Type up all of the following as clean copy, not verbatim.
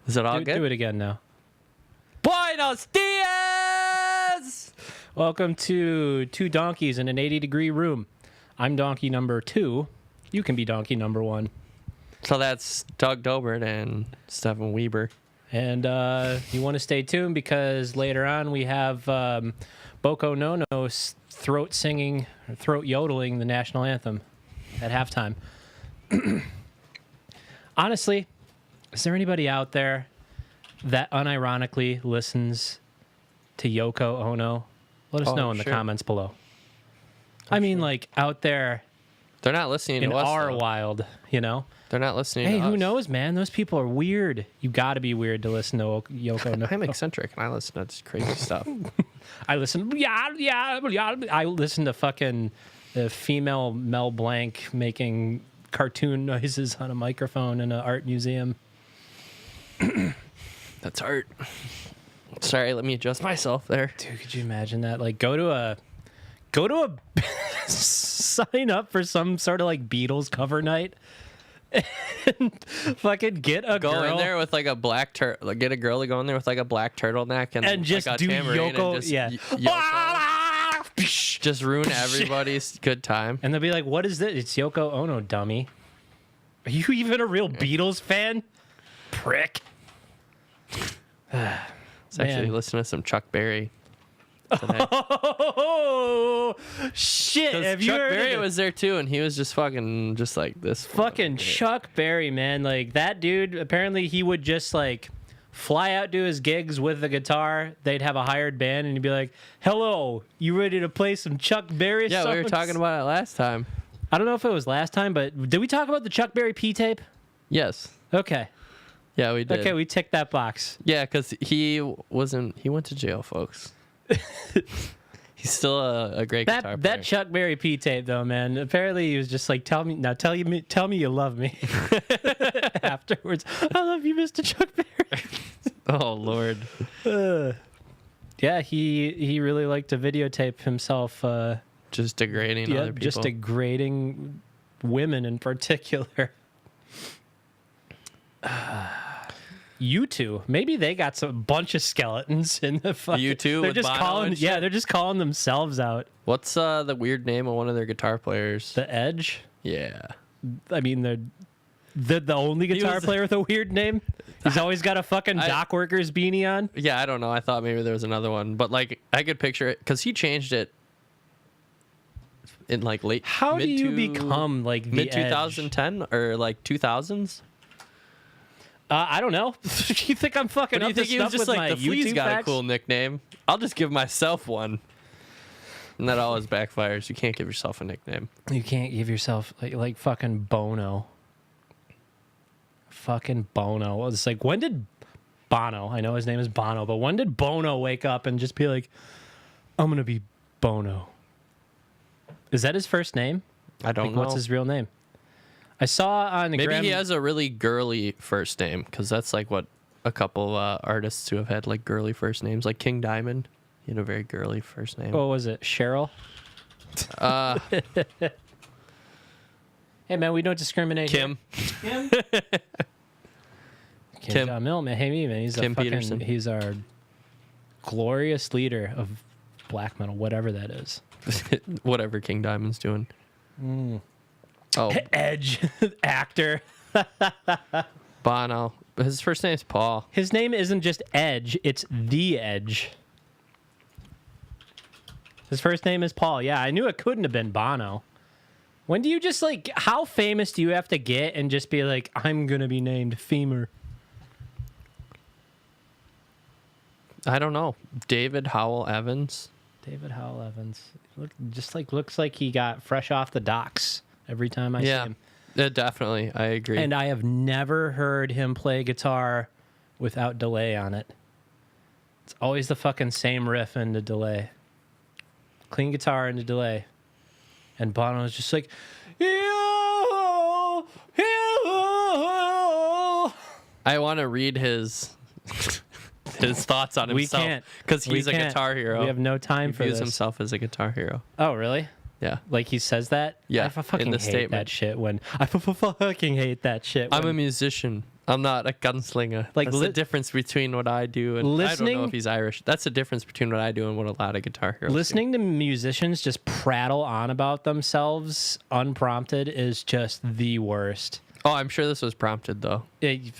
Is it all good? Do it again now. Buenos dias! Welcome to Two Donkeys in an 80-degree room. I'm donkey number 2. You can be donkey number 1. So that's Doug Dobert and Stefan Weber. And you want to stay tuned because later on we have Boko Nono's throat yodeling the national anthem at halftime. Honestly, is there anybody out there that unironically listens to Yoko Ono? Let us know in the comments below. Like out there. They're not listening in to us. In our though. wild, you know? They're not listening to us. Hey, who knows, man? Those people are weird. You got to be weird to listen to Yoko Ono. I'm eccentric, and I listen to this crazy stuff. I listen to fucking female Mel Blanc making cartoon noises on a microphone in an art museum. That's art. Sorry, let me adjust myself there. Dude, could you imagine that? Like, go to a sign up for some sort of like Beatles cover night and fucking get a girl in there with like a black get a girl to go in there with like a black turtleneck and just like a do tambourine Yoko, and just yeah. just ruin everybody's good time. And they'll be like, "What is this? It's Yoko Ono, dummy. Are you even a real Beatles fan? Prick." It's actually listening to some Chuck Berry today. Oh shit! Have you Chuck heard Berry of was there too, and he was just fucking just like this. Fucking Chuck Berry, man! Like that dude. Apparently, he would just like fly out to his gigs with the guitar. They'd have a hired band, and he'd be like, "Hello, you ready to play some Chuck Berry songs?" Yeah, we were talking about it last time. I don't know if it was last time, but did we talk about the Chuck Berry P tape? Yes. Okay. Yeah, we did. Okay, we ticked that box. Yeah, because he went to jail, folks. He's still a great guitar player. That Chuck Berry P tape, though, man. Apparently, he was just like, tell me you love me. Afterwards, I love you, Mr. Chuck Berry. Oh Lord. Yeah, he really liked to videotape himself. Just degrading other people. Just degrading women in particular. U2, maybe they got a bunch of skeletons in the fucking. U2 They're with just Bono calling, and shit? they're just calling themselves out. What's the weird name of one of their guitar players? The Edge. Yeah. I mean, they're the only guitar player with a weird name. He's always got a fucking dock workers beanie on. Yeah, I don't know. I thought maybe there was another one, but like I could picture it because he changed it in like late. How do you become like the mid 2010 or like 2000s? I don't know. You think I'm fucking But do you up think this he was stuff just with like my the Flea's YouTube got facts? a cool nickname? I'll just give myself one. And that always backfires. You can't give yourself a nickname. You can't give yourself like fucking Bono. Fucking Bono. It's like, when did Bono? I know his name is Bono, but when did Bono wake up and just be like, I'm gonna be Bono? Is that his first name? I don't know. What's his real name? I saw on the Maybe he has a really girly first name because that's like what a couple artists who have had like girly first names, like King Diamond. He had a very girly first name. What was it? Cheryl? Hey man, we don't discriminate. Kim. Kim Kim. John Mill, man. Hey me, man. He's our glorious leader of black metal, whatever that is. Whatever King Diamond's doing. Oh, Edge actor. Bono. His first name's Paul. His name isn't just Edge, it's The Edge. His first name is Paul. Yeah, I knew it couldn't have been Bono. When do you just like, how famous do you have to get and just be like, I'm going to be named Femur? I don't know. David Howell Evans. David Howell Evans. Looks like he got fresh off the docks every time I see him. Yeah, definitely. I agree. And I have never heard him play guitar without delay on it. It's always the fucking same riff and the delay. Clean guitar and the delay. And Bono is just like, I want to read his thoughts on himself. We can't. Because he's a guitar hero. We have no time for this. He views himself as a guitar hero. Oh, really? Yeah. Like he says that? Yeah, I fucking in the hate statement. that shit when... I fucking hate that shit when... I'm a musician. I'm not a gunslinger. Like, That's the difference between what I do and I don't know if he's Irish. That's the difference between what I do and what a lot of guitar heroes Listening to musicians just prattle on about themselves unprompted is just the worst. Oh, I'm sure this was prompted though.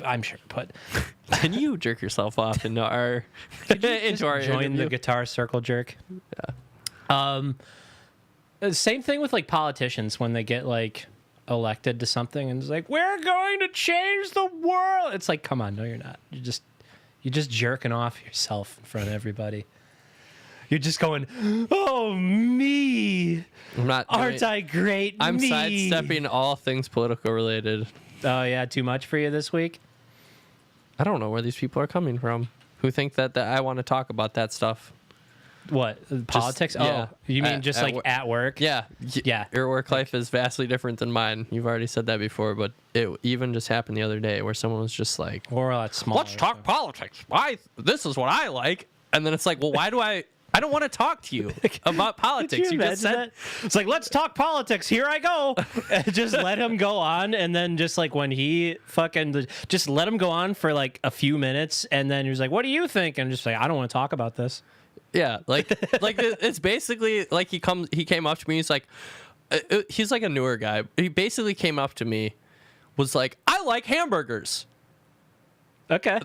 I'm sure, but can you jerk yourself off into our into our join interview? the guitar circle jerk? Yeah. Same thing with like politicians when they get like elected to something and it's like, we're going to change the world. It's like, come on, no, you're not. You're just jerking off yourself in front of everybody. You're just going, oh, me. I'm not. Aren't I great? I'm me. sidestepping all things political related. Oh yeah, too much for you this week? I don't know where these people are coming from who think that I want to talk about that stuff. What? Politics? Yeah. Oh, you mean just like at work? Yeah. Yeah. Your work life is vastly different than mine. You've already said that before, but it even just happened the other day where someone was just like, Or a lot smaller. let's talk politics. This is what I like. And then it's like, well, why do I don't want to talk to you about politics. You just said that? It's like, let's talk politics. Here I go. And just let him go on. And then just like when he fucking just let him go on for like a few minutes. And then he was like, what do you think? And just like, I don't want to talk about this. Yeah. Like it's basically like he came up to me. He's like, he's like a newer guy. He basically came up to me, was like, I like hamburgers. Okay.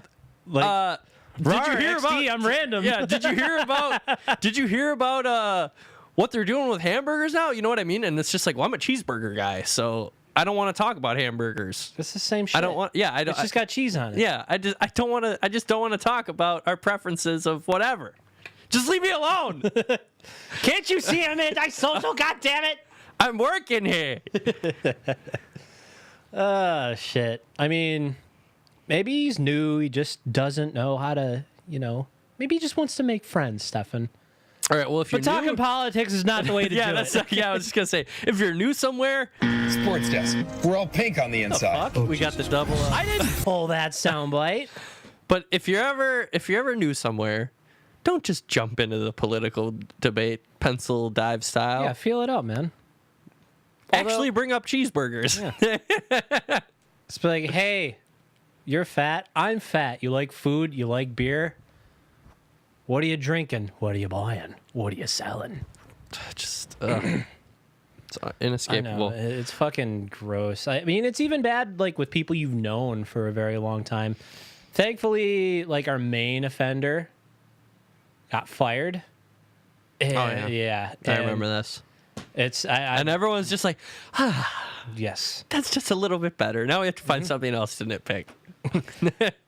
Like, did you hear XD, about? I'm random. Yeah. Did you hear about? Did you hear about what they're doing with hamburgers now? You know what I mean? And it's just like, well, I'm a cheeseburger guy, so I don't want to talk about hamburgers. It's the same shit. I don't want. Yeah. I don't. It's just got cheese on it. Yeah. I don't want to. I just don't want to talk about our preferences of whatever. Just leave me alone. Can't you see I'm anti-social? God damn it! I'm working here. Shit. I mean, maybe he's new. He just doesn't know how to, maybe he just wants to make friends, Stefan. All right. Well, if you're But talking new, politics is not the way to yeah, do that's it. yeah. I was just gonna say, if you're new somewhere, Sports desk. We're all pink on the inside. Fuck? we got the double. I didn't pull that soundbite. But if you're ever new somewhere, don't just jump into the political debate, pencil dive style. Yeah, feel it out, man. Actually, bring up cheeseburgers. Yeah. It's like, hey, you're fat. I'm fat. You like food? You like beer? What are you drinking? What are you buying? What are you selling? Just it's inescapable. I know. It's fucking gross. I mean, it's even bad like with people you've known for a very long time. Thankfully, like our main offender got fired. Yeah. I remember this. It's And everyone's just like, yes. that's just a little bit better. Now we have to find something else to nitpick.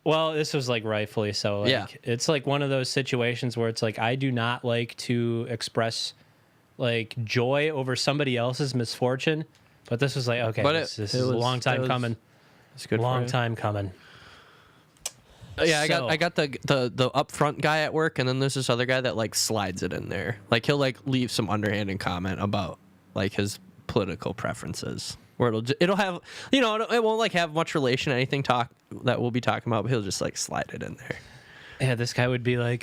Well, this was like rightfully so. Like, Yeah. It's like one of those situations where it's like I do not like to express like joy over somebody else's misfortune, but this was like okay, But this is a long time coming. It's good. Long for you. time coming. Yeah, So- I got the up front guy at work, and then there's this other guy that like slides it in there. Like he'll like leave some underhanded comment about like his political preferences, where it'll have it won't like have much relation to anything that we'll be talking about, but he'll just like slide it in there. Yeah, this guy would be like,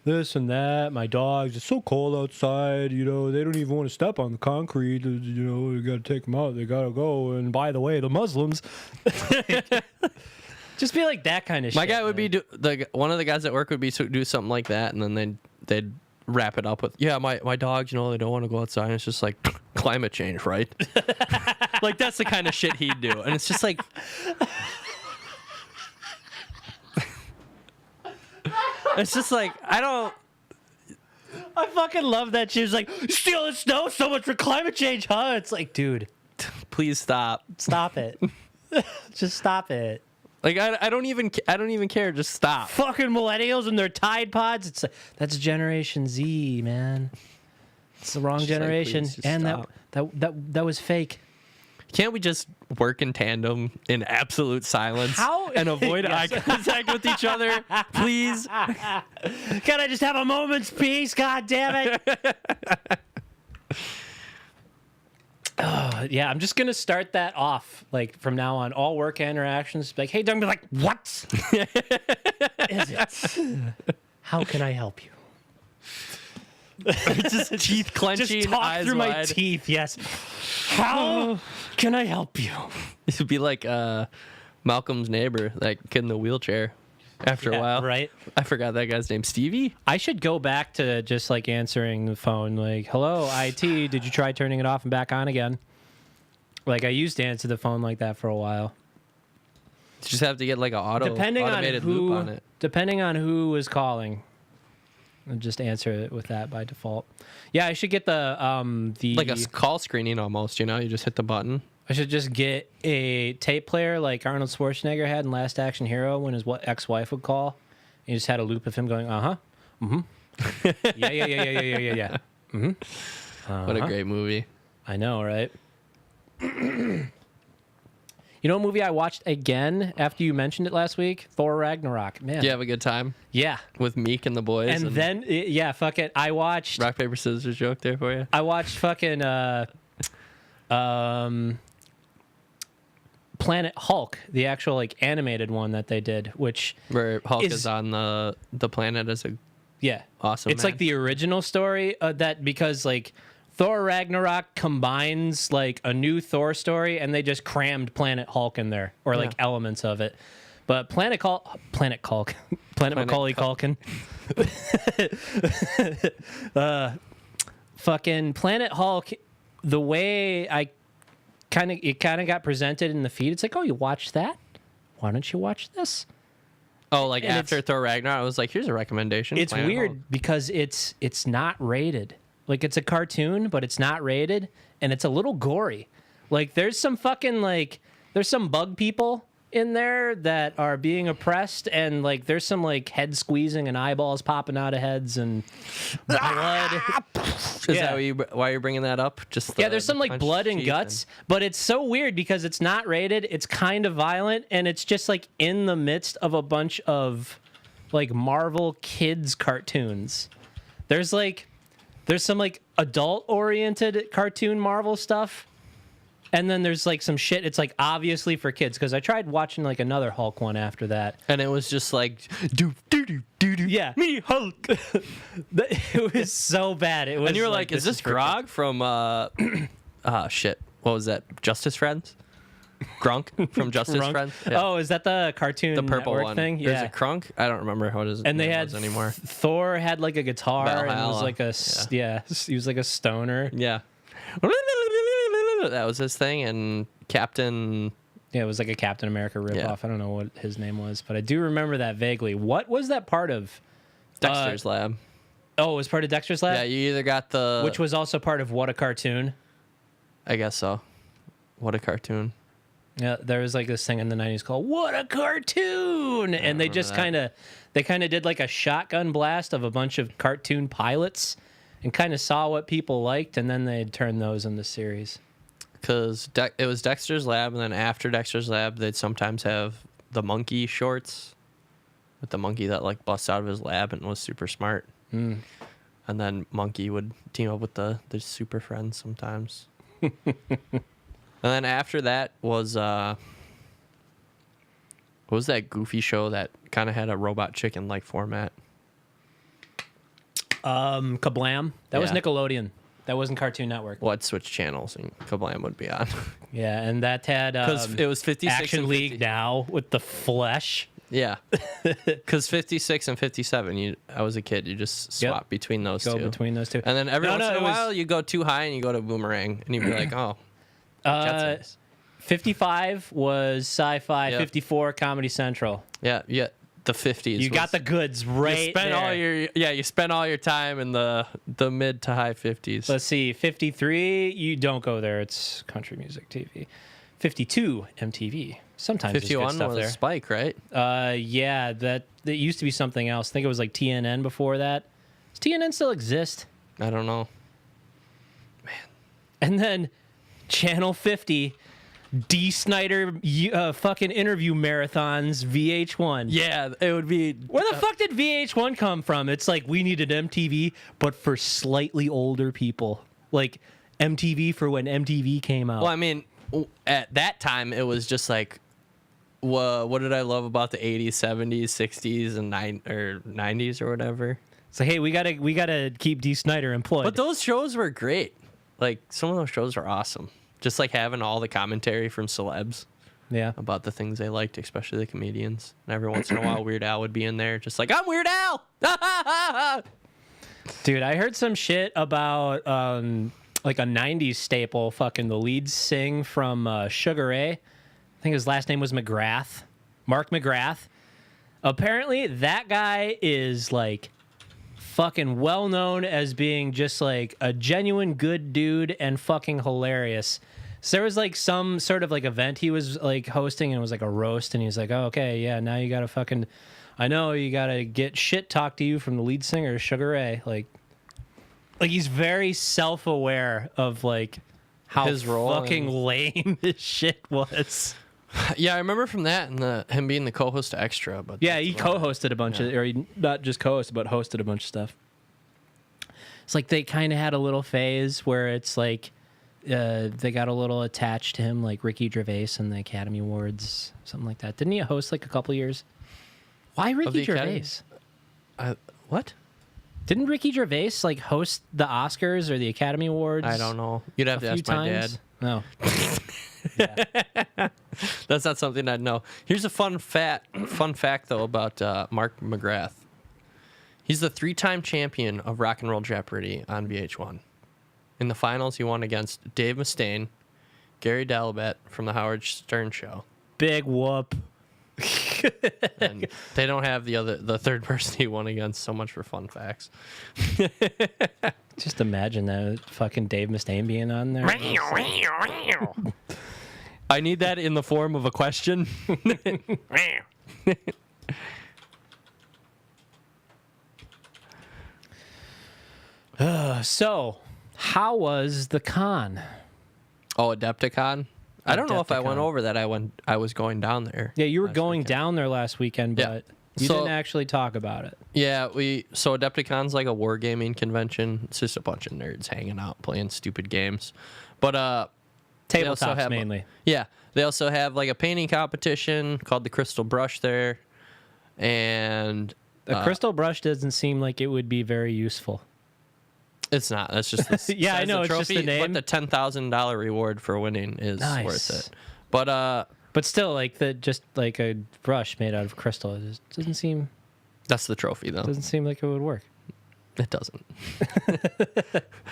this and that. My dogs, it's so cold outside, they don't even want to step on the concrete. You got to take them out. They got to go. And by the way, the Muslims. Just be like that kind of shit. My guy would be one of the guys at work would be to do something like that, and then they'd wrap it up with, my dogs, they don't want to go outside. And it's just like climate change, right? Like that's the kind of shit he'd do, and it's just like. It's just like I fucking love that. She was like, stealing snow so much for climate change, huh? It's like, dude, please stop it. Just stop it. Like I don't even care. Just stop. Fucking millennials and their Tide Pods. It's like, that's Generation Z, man. It's the wrong generation, please just and stop. that was fake. Can't we just work in tandem in absolute silence and avoid eye contact with each other, please? Can I just have a moment's peace? God damn it! Yeah, I'm just gonna start that off. Like from now on, all work interactions. Like, hey, don't be like, what is it? How can I help you? Just teeth clenching, just talk eyes through wide. my teeth. Yes. How can I help you? It would be like Malcolm's neighbor, that kid in the wheelchair. After a while, right? I forgot that guy's name. Stevie. I should go back to just like answering the phone, like, "Hello, IT. Did you try turning it off and back on again?" Like I used to answer the phone like that for a while. You just have to get like an automated loop on it. Depending on who was calling, I'll just answer it with that by default. Yeah, I should get the like a call screening almost. You just hit the button. I should just get a tape player like Arnold Schwarzenegger had in Last Action Hero when his ex-wife would call. He just had a loop of him going, yeah. Mm-hmm. What a great movie. I know, right? You know what movie I watched again after you mentioned it last week? Thor Ragnarok. Man. Did you have a good time? Yeah. With Meek and the boys? And then, fuck it. I watched... Rock, paper, scissors joke there for you? I watched fucking... Planet Hulk, the actual like animated one that they did, which where Hulk is on the planet as a awesome. It's man. like the original story that because like Thor Ragnarok combines like a new Thor story and they just crammed Planet Hulk in there or like elements of it. But Planet Macaulay Culkin, fucking Planet Hulk, the way it kind of got presented in the feed. It's like, oh, you watched that? Why don't you watch this? Oh, like and after Thor Ragnarok, I was like, here's a recommendation. It's weird because it's not rated. Like it's a cartoon, but it's not rated, and it's a little gory. Like there's some fucking there's some bug people in there that are being oppressed, and like there's some like head squeezing and eyeballs popping out of heads and blood. Is that why you're bringing that up? Just there's some like blood and guts, but it's so weird because it's not rated. It's kind of violent, and it's just like in the midst of a bunch of like Marvel kids cartoons. There's some like adult oriented cartoon Marvel stuff. And then there's like some shit. It's like obviously for kids because I tried watching like another Hulk one after that, and it was just like do. Yeah, me Hulk. It was so bad. It was. And you were like, "Is this Grog from shit? What was that? Justice Friends? Grunk from Justice Friends? Yeah. Oh, is that the Cartoon the purple Network one thing? Yeah, is it Crunk? I don't remember what his and they name had was anymore. Thor had like a guitar Valhalla. and was like he was like a stoner. Yeah. That was his thing, and Captain... Yeah, it was like a Captain America ripoff. Yeah. I don't know what his name was, but I do remember that vaguely. What was that part of? Dexter's Lab. Oh, it was part of Dexter's Lab? Yeah, you either got the... Which was also part of What a Cartoon. I guess so. What a Cartoon. Yeah, there was like this thing in the 90s called What a Cartoon! And they just kind of did like a shotgun blast of a bunch of cartoon pilots and kind of saw what people liked, and then they'd turn those into series. Because it was Dexter's Lab, and then after Dexter's Lab, they'd sometimes have the monkey shorts with the monkey that like busts out of his lab and was super smart. And then Monkey would team up with the super friends sometimes. And then after that was what was that goofy show that kind of had a Robot Chicken like format? Kablam. That was Nickelodeon. That wasn't Cartoon Network. Well, I'd switch channels and Kablam would be on. Yeah, and that had because it was 56 Action and League Now with the Flesh. Yeah, because 56 and 57, I was a kid. You just swap between those two. Go between those two. And then every once in a while, you go too high and you go to Boomerang, and you'd be like, oh. 55 was Sci-Fi. 54 Comedy Central. Yeah. The 50s. You got the goods right there. You spent all your time in the mid to high 50s. Let's see. 53, you don't go there. It's country music TV. 52, MTV. Sometimes 51 there's good stuff was there. Spike, right? Yeah, that used to be something else. I think it was like TNN before that. Does TNN still exist? I don't know. And then Channel 50, D. Snyder fucking interview marathons, VH1. Yeah, it would be... Where the fuck did VH1 come from? It's like we needed MTV, but for slightly older people. Like MTV for when MTV came out. Well, I mean, at that time, it was just like, what did I love about the 80s, 70s, 60s, and 90s or whatever? So hey, we gotta keep D. Snyder employed. But those shows were great. Like, some of those shows are awesome. Just like having all the commentary from celebs. Yeah. about the things they liked, especially the comedians. And every once in a while, Weird Al would be in there, just like, I'm Weird Al! Dude, I heard some shit about like a 90s staple, fucking the lead sing from Sugar Ray. I think his last name was McGrath. Mark McGrath. Apparently, that guy is like fucking well known as being just like a genuine good dude and fucking hilarious. So there was like some sort of like event he was like hosting, and it was like a roast, and he was like, oh, okay, yeah, now you gotta fucking, I know you gotta get shit talked to you from the lead singer, Sugar Ray. Like he's very self-aware of like how His role fucking lame his shit was. Yeah, I remember from that and him being the co-host to Extra. But Yeah, he co-hosted a bunch of, or he not just co-hosted, but hosted a bunch of stuff. It's like they kind of had a little phase where it's like they got a little attached to him, like Ricky Gervais and the Academy Awards, something like that. Didn't he host like a couple years? Why Ricky Gervais? What? Didn't Ricky Gervais like host the Oscars or the Academy Awards? I don't know. You'd have to ask my dad. No. That's not something I'd know. Here's a fun fact though about Mark McGrath. He's the 3-time champion of Rock and Roll Jeopardy on VH1. In the finals, he won against Dave Mustaine, Gary Dalibet from the Howard Stern Show. Big whoop. And they don't have the third person he won against. So much for fun facts. Just imagine that fucking Dave Mustaine being on there. I need that in the form of a question. So, how was the con? Oh, Adepticon? I don't know if I went Adepticon. over that. I was going down there. Yeah, you were last going weekend. down there last weekend, Yeah. but you So- didn't actually talk about it. Yeah, so Adepticon's like a wargaming convention. It's just a bunch of nerds hanging out playing stupid games. But they also Tabletops have mainly. Yeah, they also have like a painting competition called the Crystal Brush there, and A crystal brush doesn't seem like it would be very useful. it's not. That's just the Yeah, I size know, of it's just trophy, the name. But the $10,000 reward for winning is Nice. worth it. But But still, like just like a brush made out of crystal, it just doesn't seem that's the trophy though. like it would work. It doesn't.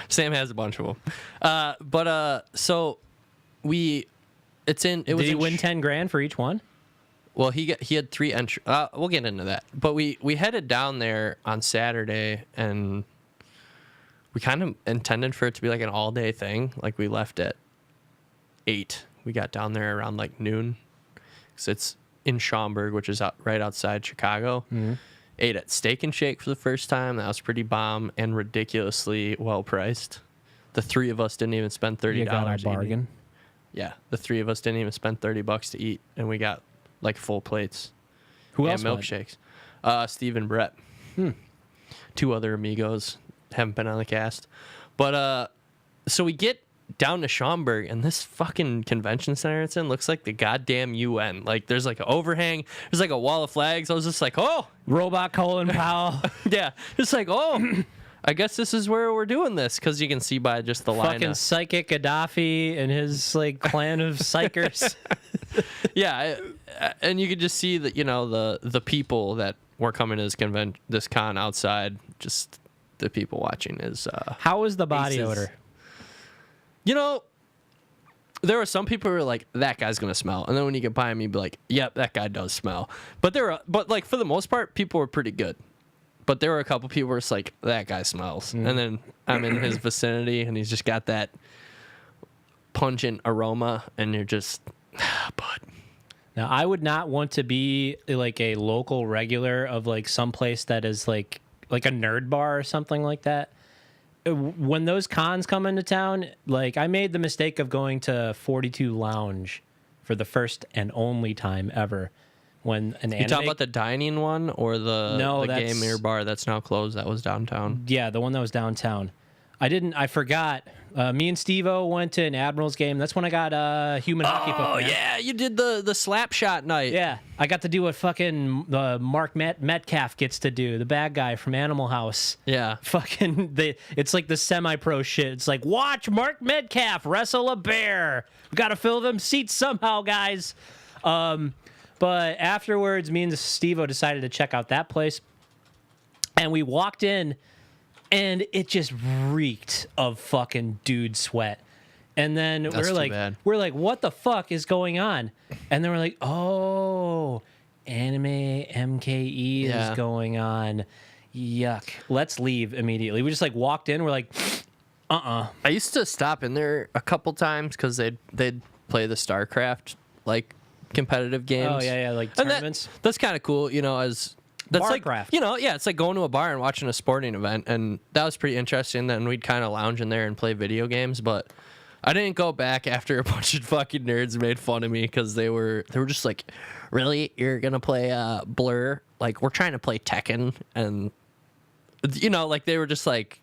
Sam has a bunch of them. So it's in. It was. Did he in win 10 grand for each one? Well, he had 3 entries. We'll get into that. But we headed down there on Saturday, and we kind of intended for it to be like an all day thing. Like we left at 8. We got down there around like noon, because it's in Schaumburg, which is right outside Chicago. Mm-hmm. Ate at Steak and Shake for the first time. That was pretty bomb and ridiculously well priced. The 3 of us didn't even spend $30. You got our eating. bargain. Yeah, the 3 of us didn't even spend $30 to eat, and we got like full plates. Who and else went? milkshakes. Steve and Brett. 2 other amigos haven't been on the cast. But so we get down to Schaumburg, and this fucking convention center it's in looks like the goddamn UN. Like there's like an overhang, there's like a wall of flags. I was just like, oh, Robot Colin Powell. yeah, it's like, oh, I guess this is where we're doing this, because you can see by just the line. Fucking psychic Gaddafi and his like clan of psychers. Yeah, and you could just see that, you know, the people that were coming to this con outside, just the people watching is How was the body Aces. odor? You know, there were some people who were like, that guy's gonna smell, and then when you get by him, you'd be like, yep, that guy does smell. But like for the most part, people were pretty good. But there were a couple people where it's like, that guy smells, and then I'm in his vicinity, and he's just got that pungent aroma, and you're just, bud. Now, I would not want to be like a local regular of like someplace that is like a nerd bar or something like that. When those cons come into town, like I made the mistake of going to 42 Lounge for the first and only time ever. When an You anime, talking about the dining one or No, the that's- gamer bar that's now closed that was downtown? yeah, the one that was downtown. I forgot. Me and Steve-O went to an Admirals game. That's when I got human hockey puck. Oh man. yeah, you did the slap shot night. Yeah, I got to do what fucking Mark Metcalf gets to do, the bad guy from Animal House. Yeah. Fucking, it's like the semi-pro shit. It's like, watch Mark Metcalf wrestle a bear. We got to fill them seats somehow, guys. But afterwards, me and Steve-O decided to check out that place. And we walked in, and it just reeked of fucking dude sweat. And then we're like, what the fuck is going on? And then we're like, oh, anime MKE is going on. Yuck. Let's leave immediately. We just like walked in. We're like, I used to stop in there a couple times because they'd play the StarCraft like competitive games. Oh yeah, like tournaments. That's kind of cool, you know. That's Barcraft. Like, you know, yeah, it's like going to a bar and watching a sporting event, and that was pretty interesting. Then we'd kind of lounge in there and play video games, but I didn't go back after a bunch of fucking nerds made fun of me because they were just like, really, you're gonna play Blur? Like, we're trying to play Tekken, and you know, like they were just like,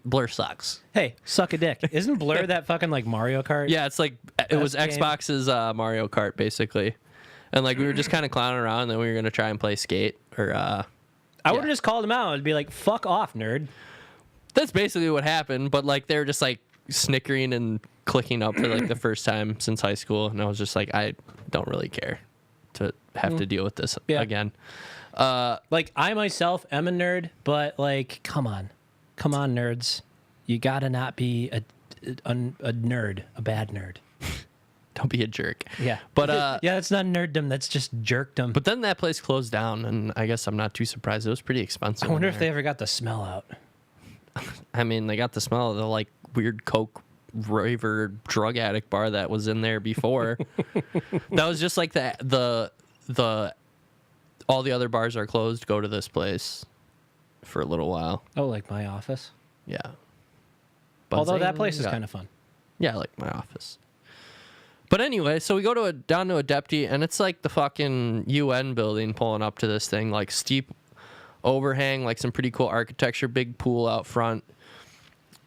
Blur sucks. Hey, suck a dick. Isn't Blur that fucking like Mario Kart? Yeah, it's like it was game? Xbox's Mario Kart basically, and like we were just kind of clowning around, and then we were gonna try and play Skate or. I would have just called him out and be like, "Fuck off, nerd." That's basically what happened, but like they were just like snickering and clicking up for like the first time since high school, and I was just like, I don't really care to have to deal with this again. Like I myself am a nerd, but like, come on, nerds, you gotta not be a nerd, a bad nerd. Don't be a jerk. Yeah, but yeah, that's not nerddom. That's just jerkdom. But then that place closed down, and I guess I'm not too surprised. It was pretty expensive. I wonder if they ever got the smell out. I mean, they got the smell of the like weird coke raver drug addict bar that was in there before. That was just like the all the other bars are closed. Go to this place for a little while. Oh, like my office. Yeah. Although that place is kind of fun. Yeah, like my office. But anyway, so we go down to Adepti, and it's like the fucking UN building pulling up to this thing, like steep overhang, like some pretty cool architecture, big pool out front.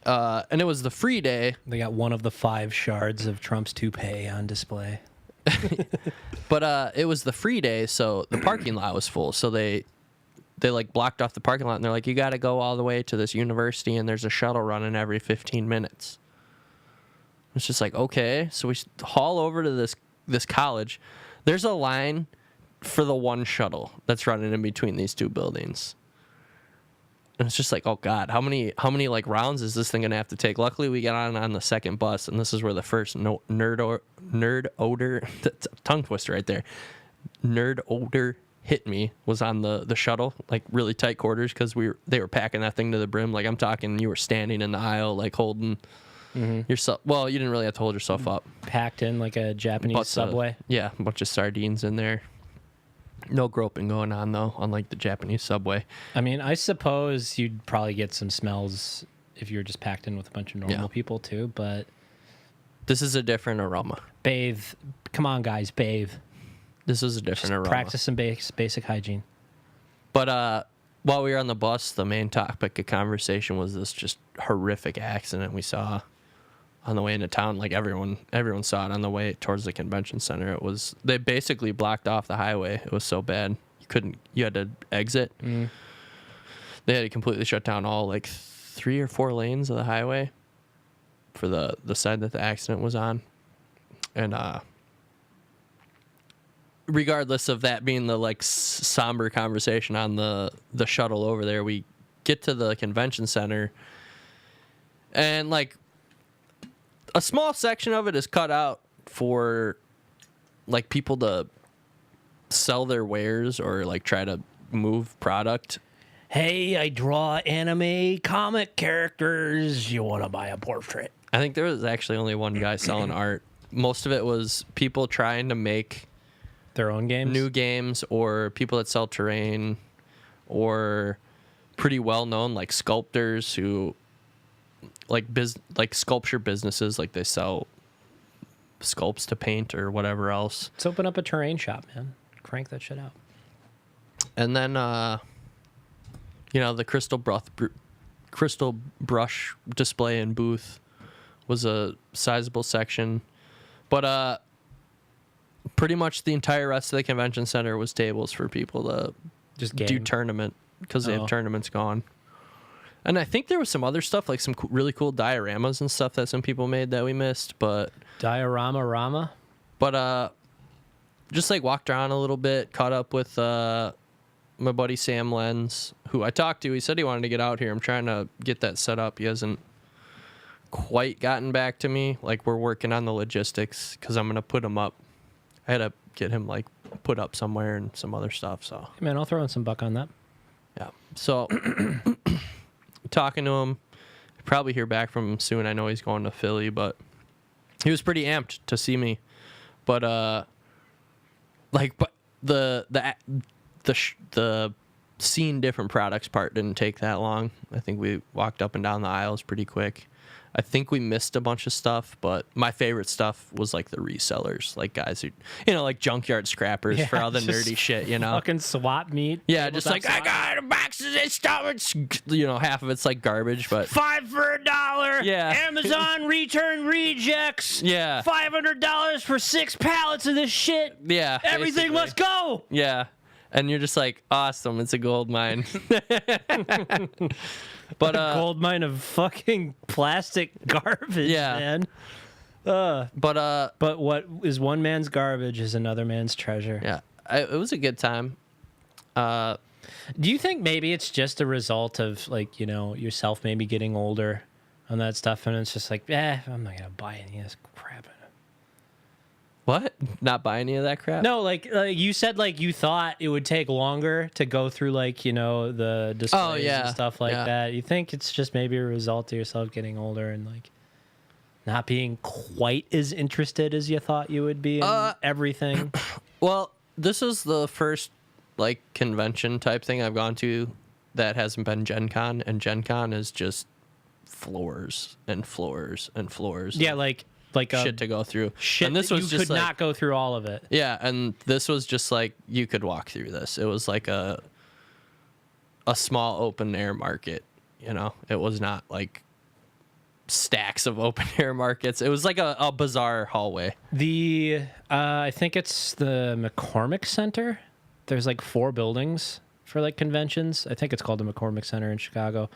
And it was the free day. They got one of the 5 shards of Trump's toupee on display. But it was the free day, so the parking lot was full. So they like blocked off the parking lot, and they're like, you got to go all the way to this university, and there's a shuttle running every 15 minutes. It's just like, okay. So we haul over to this college. There's a line for the one shuttle that's running in between these two buildings. And it's just like, oh God, how many like rounds is this thing gonna have to take? Luckily, we got on the second bus, and this is where the first nerd odor, that's a tongue twister right there. Nerd odor hit me was on the shuttle, like really tight quarters, because they were packing that thing to the brim. Like I'm talking, you were standing in the aisle, like holding yourself. Well, you didn't really have to hold yourself up. Packed in like a Japanese Subway. Yeah, a bunch of sardines in there. No groping going on, though, unlike the Japanese Subway. I mean, I suppose you'd probably get some smells if you were just packed in with a bunch of normal people, too, but... This is a different aroma. Bathe. Come on, guys, bathe. This is a different aroma. Practice some basic hygiene. But while we were on the bus, the main topic of conversation was this just horrific accident we saw on the way into town. Like everyone saw it on the way towards the convention center. They basically blocked off the highway. It was so bad. You had to exit. They had to completely shut down all like 3 or 4 lanes of the highway for the side that the accident was on. And regardless of that being the like somber conversation on the shuttle over there, we get to the convention center, and like a small section of it is cut out for like people to sell their wares or like try to move product. Hey, I draw anime comic characters. You want to buy a portrait? I think there was actually only one guy selling art. Most of it was people trying to make their own games, new games, or people that sell terrain, or pretty well known like sculptors who like sculpture businesses, like they sell sculpts to paint or whatever else. Let's open up a terrain shop, man. Crank that shit out. And then the crystal brush display and booth was a sizable section, but pretty much the entire rest of the convention center was tables for people to just do tournament, because they have tournaments going. And I think there was some other stuff, like some really cool dioramas and stuff that some people made that we missed, but Diorama Rama. But just like walked around a little bit, caught up with my buddy Sam Lenz, who I talked to. He said he wanted to get out here. I'm trying to get that set up. He hasn't quite gotten back to me. Like, we're working on the logistics because I'm going to put him up. I had to get him like put up somewhere and some other stuff. So, Hey man, I'll throw in some buck on that. yeah. So talking to him, probably hear back from him soon. I know he's going to Philly, but he was pretty amped to see me. But but the seeing different products part didn't take that long. I think we walked up and down the aisles pretty quick. I think we missed a bunch of stuff, but my favorite stuff was like the resellers, like guys who, like junkyard scrappers for all the nerdy shit, Fucking swap meet. Yeah, just like, I got a box of this stuff. It's, half of it's like garbage, but $5 for $1. Yeah. Amazon return rejects. Yeah. $500 for 6 pallets of this shit. Yeah. Everything basically. must go. Yeah. And you're just like, awesome, it's a gold mine. But a gold mine of fucking plastic garbage, Yeah. man. but what is one man's garbage is another man's treasure. yeah, it was a good time. Do you think maybe it's just a result of like, yourself maybe getting older on that stuff, and it's just like, I'm not gonna buy any of this crap. What? Not buy any of that crap? No, like you said, like you thought it would take longer to go through, like, the displays and stuff like that. You think it's just maybe a result of yourself getting older and like not being quite as interested as you thought you would be in everything? Well, this is the first like convention type thing I've gone to that hasn't been Gen Con, and Gen Con is just floors and floors and floors. Yeah, like shit to go through. Shit, and this was you just could not go through all of it. Yeah, and this was just like you could walk through this. It was like a small open air market. It was not like stacks of open air markets. It was like a bizarre hallway. I think it's the McCormick Center. There's like 4 buildings for like conventions. I think it's called the McCormick Center in Chicago.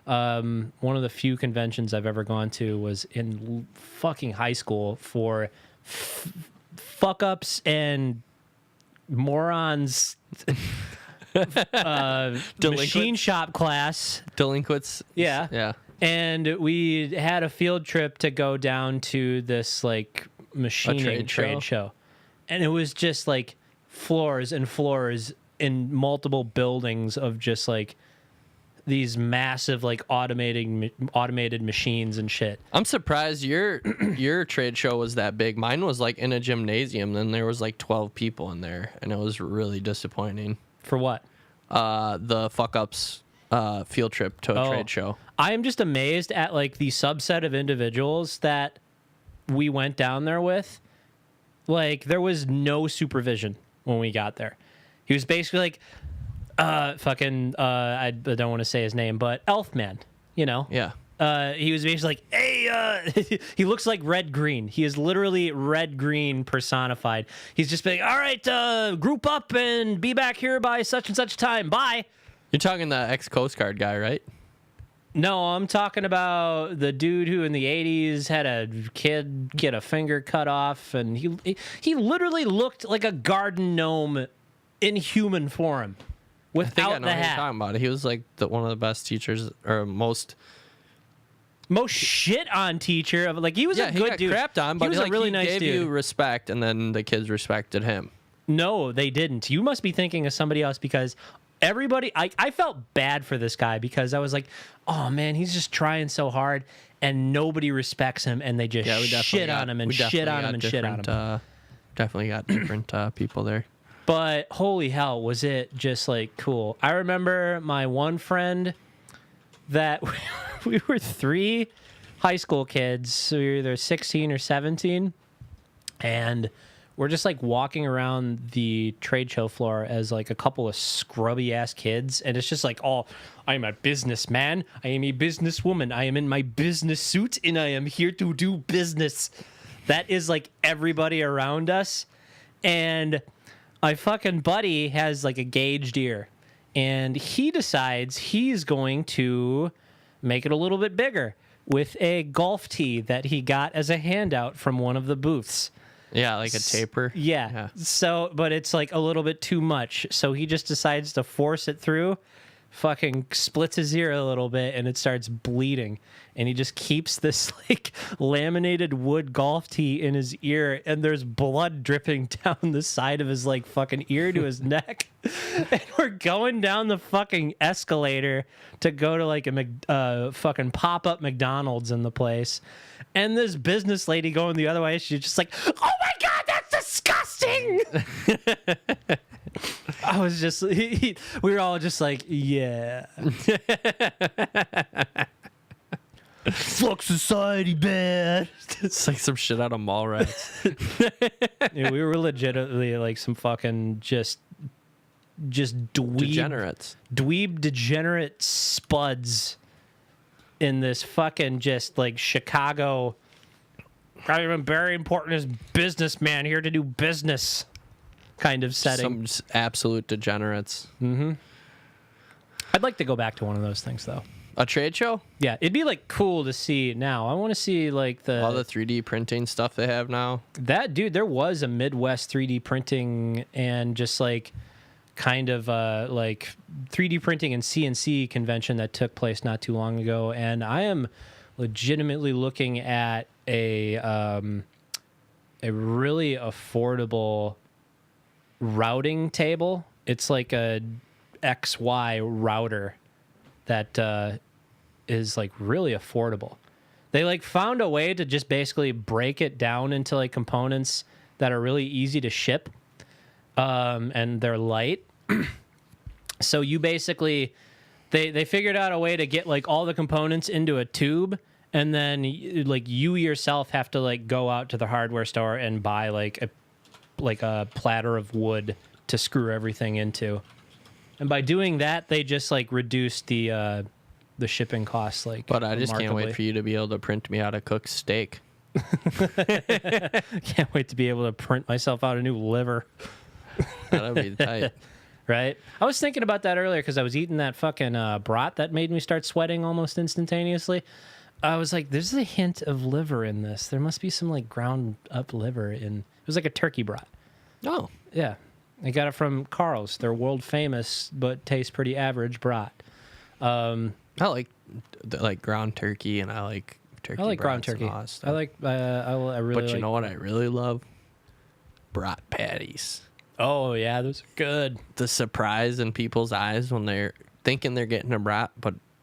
One of the few conventions I've ever gone to was in fucking high school for fuck ups and morons. Machine shop class. Delinquents. Yeah. Yeah. And we had a field trip to go down to this like machining trade show. And it was just like floors and floors in multiple buildings of just like these massive like automated machines and shit. I'm surprised your trade show was that big. Mine was like in a gymnasium, then there was like 12 people in there, and it was really disappointing. For what? The fuck ups field trip to a trade show. I am just amazed at like the subset of individuals that we went down there with. Like, there was no supervision when we got there. He was basically like I don't want to say his name, but Elfman, Yeah. He was basically like, hey, he looks like Red Green. He is literally Red Green personified. He's just being, all right, group up and be back here by such and such time. Bye. You're talking the ex-Coast Guard guy, right? No, I'm talking about the dude who in the 80s had a kid get a finger cut off, and he literally looked like a garden gnome in human form. Without I think I know the who you're hat. talking about. He was like one of the best teachers, or most shit on teacher of like he was a he good got dude. crapped on, but he was like, a really he nice gave dude. you respect, and then the kids respected him. No, they didn't. You must be thinking of somebody else because everybody. I felt bad for this guy because I was like, oh man, he's just trying so hard, and nobody respects him, and they just shit on him and shit on him and shit on him. Definitely got different people there. But holy hell, was it just like cool. I remember my one friend that we were 3 high school kids. So we were either 16 or 17. And we're just like walking around the trade show floor as like a couple of scrubby ass kids. And it's just like, oh, I'm a businessman. I am a businesswoman. I am in my business suit and I am here to do business. That is like everybody around us. And my fucking buddy has like a gauged ear, and he decides he's going to make it a little bit bigger with a golf tee that he got as a handout from one of the booths. Yeah, like a taper. Yeah. So, but it's like a little bit too much. So he just decides to force it through, fucking splits his ear a little bit, and it starts bleeding. And he just keeps this like laminated wood golf tee in his ear, and there's blood dripping down the side of his like fucking ear to his neck. And we're going down the fucking escalator to go to like a fucking pop-up McDonald's in the place. And this business lady going the other way, she's just like, "Oh my God, that's disgusting!" I was just, we were all just like, yeah. Fuck society, man. It's like some shit out of Mallrats. Yeah, we were legitimately like some fucking just dweeb degenerate spuds in this fucking just like Chicago. I'm a very important as businessman here to do business kind of setting. Some absolute degenerates. Mm-hmm. I'd like to go back to one of those things though. A trade show? Yeah, it'd be like cool to see now. I want to see like all the 3D printing stuff they have now. That dude, there was a Midwest 3D printing and just like kind of like 3D printing and CNC convention that took place not too long ago, and I am legitimately looking at a really affordable routing table. It's like a XY router that is like really affordable. They like found a way to just basically break it down into like components that are really easy to ship, and they're light. So you basically, they figured out a way to get like all the components into a tube, and then like you yourself have to like go out to the hardware store and buy like a platter of wood to screw everything into. And by doing that, they just like reduced the shipping costs. Like, but I just can't wait for you to be able to print me out a cooked steak. Can't wait to be able to print myself out a new liver. That'll be tight. Right? I was thinking about that earlier because I was eating that fucking brat that made me start sweating almost instantaneously. I was like, there's a hint of liver in this. There must be some like ground up liver in. It was like a turkey brat. Oh. Yeah. I got it from Carl's. They're world famous, but tastes pretty average brat. I like ground turkey, and I like turkey. I like ground turkey. I like. I really. But you know what I really love? Brat patties. Oh yeah, those are good. The surprise in people's eyes when they're thinking they're getting a brat,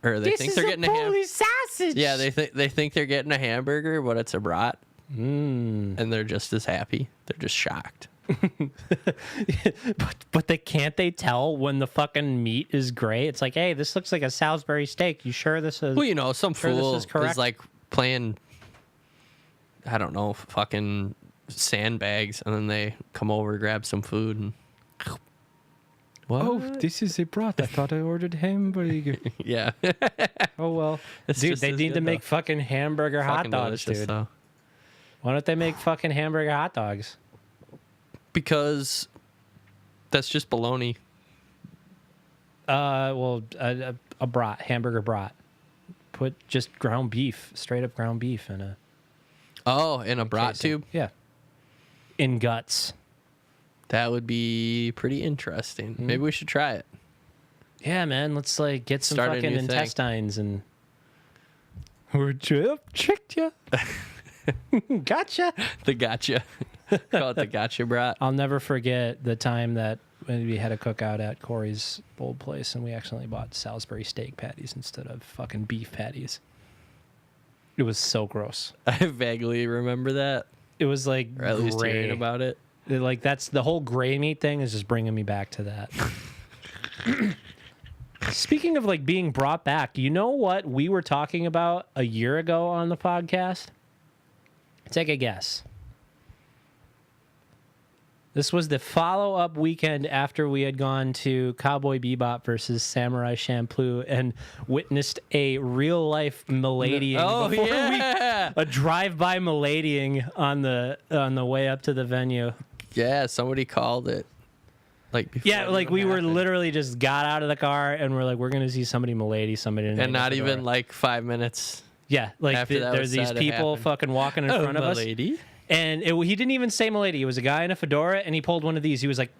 they think they're getting a Polish sausage. Yeah, they think they're getting a hamburger, but it's a brat, and they're just as happy. They're just shocked. but they tell when the fucking meat is gray. It's like, hey, this looks like a Salisbury steak. You sure this is? Well, you know, some fool is correct? is like playing, I don't know, fucking sandbags, and then they come over, grab some food, and what? Oh, this is a brat. I thought I ordered hamburger. Yeah. Oh well, It's dude, just they as need good, to make though. fucking hamburger hot Fucking dogs, delicious, dude. though. Why don't they make fucking hamburger hot dogs? Because that's just baloney. Well, a brat, hamburger brat. Put just ground beef, straight up ground beef in a In a brat casing. tube? Yeah. In guts. That would be pretty interesting. Maybe we should try it. Yeah, man. Let's like get some Start a fucking new thing. intestines and. We're tricked you. Gotcha. The gotcha. Call it the gotcha brat. I'll never forget the time that when we had a cookout at Corey's old place and we accidentally bought Salisbury steak patties instead of fucking beef patties. It was so gross. I vaguely remember that. It was like Or at least gray. hearing about it. Like that's the whole gray meat thing is just bringing me back to that. Speaking of like being brought back, you know what we were talking about a year ago on the podcast? Take a guess. This was the follow-up weekend after we had gone to Cowboy Bebop versus Samurai Champloo and witnessed a real-life miladying. A drive-by miladying on the way up to the venue. Yeah, somebody called it. Like before. Yeah, like we were literally just got out of the car and we're like, we're gonna see somebody milady somebody, and not even like 5 minutes. Yeah, like after that there's was these said, it people happened. fucking walking in front of us. Lady. And he didn't even say milady. It was a guy in a fedora, and he pulled one of these. He was like,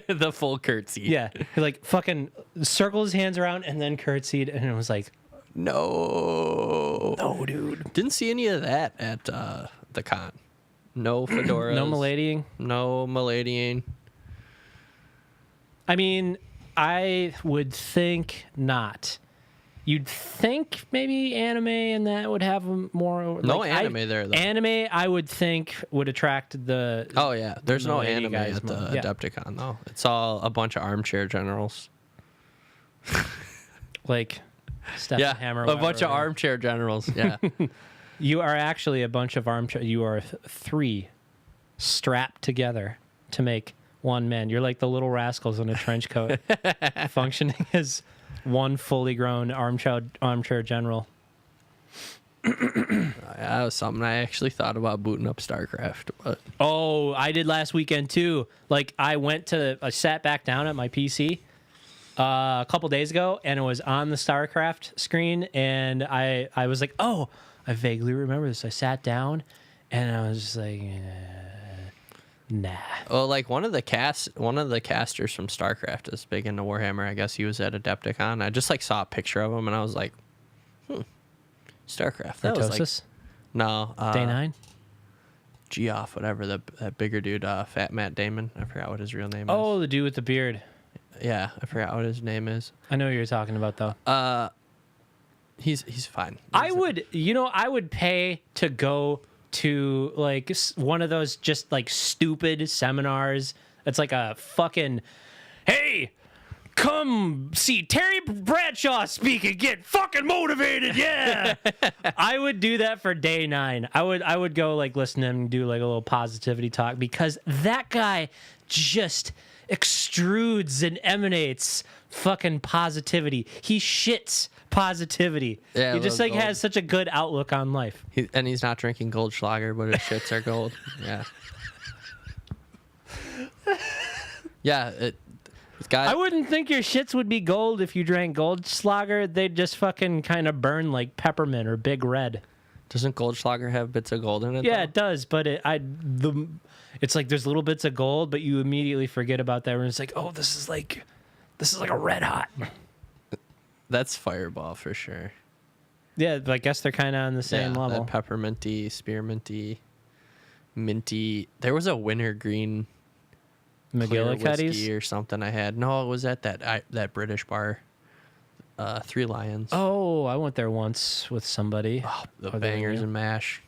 The full curtsy. yeah. He like fucking circled his hands around and then curtsied, and it was like, No, dude. didn't see any of that at the con. No fedoras. No miladying. No miladying. I mean, I would think not. You'd think maybe anime and that would have more. No anime there, though. Anime, I would think, would attract the. Oh, yeah. There's no milady anime guys at the more. Yeah. Adepticon, though. It's all a bunch of armchair generals. Like Stefan Yeah, Hammer. a bunch of armchair generals. Yeah. You are actually a bunch of armchair. You are three strapped together to make one man. You're like the little rascals in a trench coat, functioning as one fully grown armchair general. That was something I actually thought about booting up StarCraft, but Oh, I did last weekend too. Like I sat back down at my PC a couple days ago, and it was on the StarCraft screen, and I was like, oh, I vaguely remember this. I sat down, and I was just like, nah. well, like one of the casters from StarCraft is big into Warhammer. I guess he was at Adepticon. I just like saw a picture of him, and I was like, StarCraft. That was like Artosis? no Day 9? Geoff, whatever that bigger dude, Fat Matt Damon. I forgot what his real name is. Oh, the dude with the beard. Yeah, I forgot what his name is. I know who you're talking about, though. He's fine. I would pay to go to like one of those just like stupid seminars. It's like a fucking, hey, come see Terry Bradshaw speak and get fucking motivated. Yeah. I would do that for day 9. I would go like listen to him and do like a little positivity talk, because that guy just extrudes and emanates fucking positivity. He shits positivity. Yeah, he just like has such a good outlook on life. And he's not drinking Goldschlager, but his shits are gold. Yeah. Yeah. This guy. I wouldn't think your shits would be gold if you drank Goldschlager. They'd just fucking kind of burn like peppermint or Big Red. Doesn't Goldschlager have bits of gold in it? Yeah, though? it does, but it's like there's little bits of gold, but you immediately forget about that. And it's like, oh, this is like a red hot. That's Fireball for sure. Yeah, I guess they're kind of on the same level. That pepperminty, spearminty, minty. There was a wintergreen McGillicuddy's whiskey or something I had. No, it was at that British bar, Three Lions. Oh, I went there once with somebody. Oh, the Are they bangers new? and mash.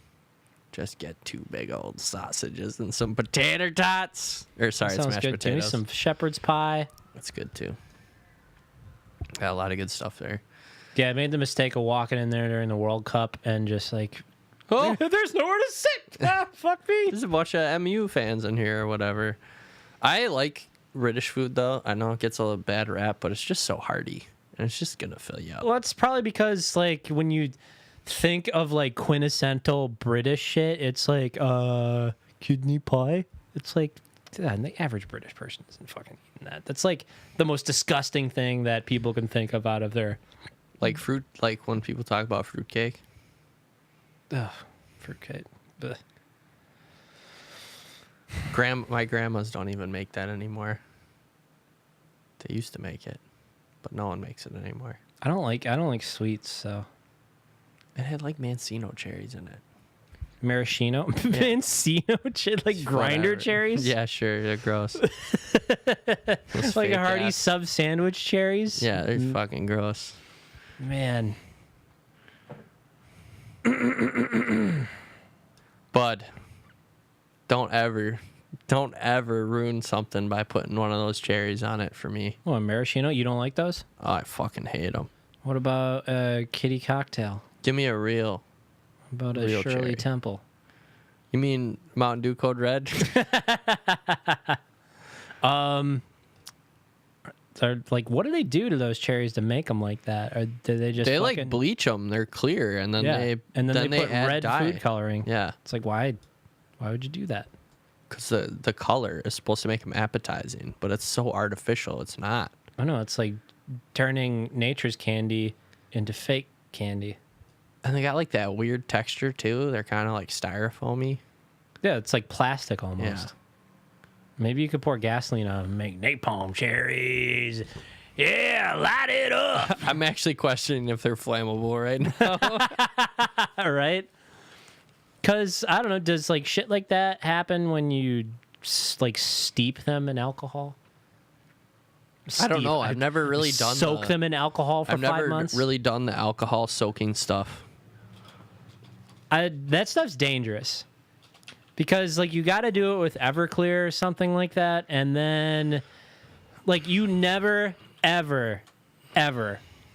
Just get 2 big old sausages and some potato tots. Or sorry, it's Sounds mashed good to me. potatoes. Some shepherd's pie. That's good too. Got a lot of good stuff there. Yeah, I made the mistake of walking in there during the World Cup and just like, Oh, there's nowhere to sit. Fuck me. there's a bunch of MU fans in here or whatever. I like British food though. I know it gets a bad rap, but it's just so hearty and it's just gonna fill you up. Well, it's probably because like when you think of like quintessential British shit, it's like kidney pie. It's like the average British person isn't fucking eating that. That's like the most disgusting thing that people can think of out of their Like fruit, like when people talk about fruitcake. fruitcake. Blech. My grandmas don't even make that anymore. They used to make it, but no one makes it anymore. I don't like sweets, so It had like Mancino cherries in it. maraschino, Mancino, like grinder Whatever. cherries. Yeah, sure. They're gross. Those Like a fake hearty ass- sub sandwich cherries. Yeah, they're fucking gross. Man. Bud, don't ever ruin something by putting one of those cherries on it for me. Oh, a maraschino? You don't like those? Oh, I fucking hate them. What about a kitty cocktail? Give me a real. What about a Real Shirley cherry. Temple? You mean Mountain Dew Code Red? So, like, what do they do to those cherries to make them like that? Or do they just They fucking, like bleach them. They're clear, and then they they put add red dye. food coloring? Yeah, It's like, why would you do that? because the color is supposed to make them appetizing, but it's so artificial. It's not. I know, it's like turning nature's candy into fake candy. And they got like that weird texture too. They're kind of like styrofoamy. Yeah, it's like plastic almost. Yeah. Maybe you could pour gasoline on them and make napalm cherries. Yeah, light it up. I'm actually questioning if they're flammable right now. All right. Because, I don't know, does like shit like that happen when you like steep them in alcohol? I don't know. I've never really done soak them in alcohol for I've 5 never months. really done the alcohol soaking stuff. That stuff's dangerous because like you got to do it with Everclear or something like that, and then like you never ever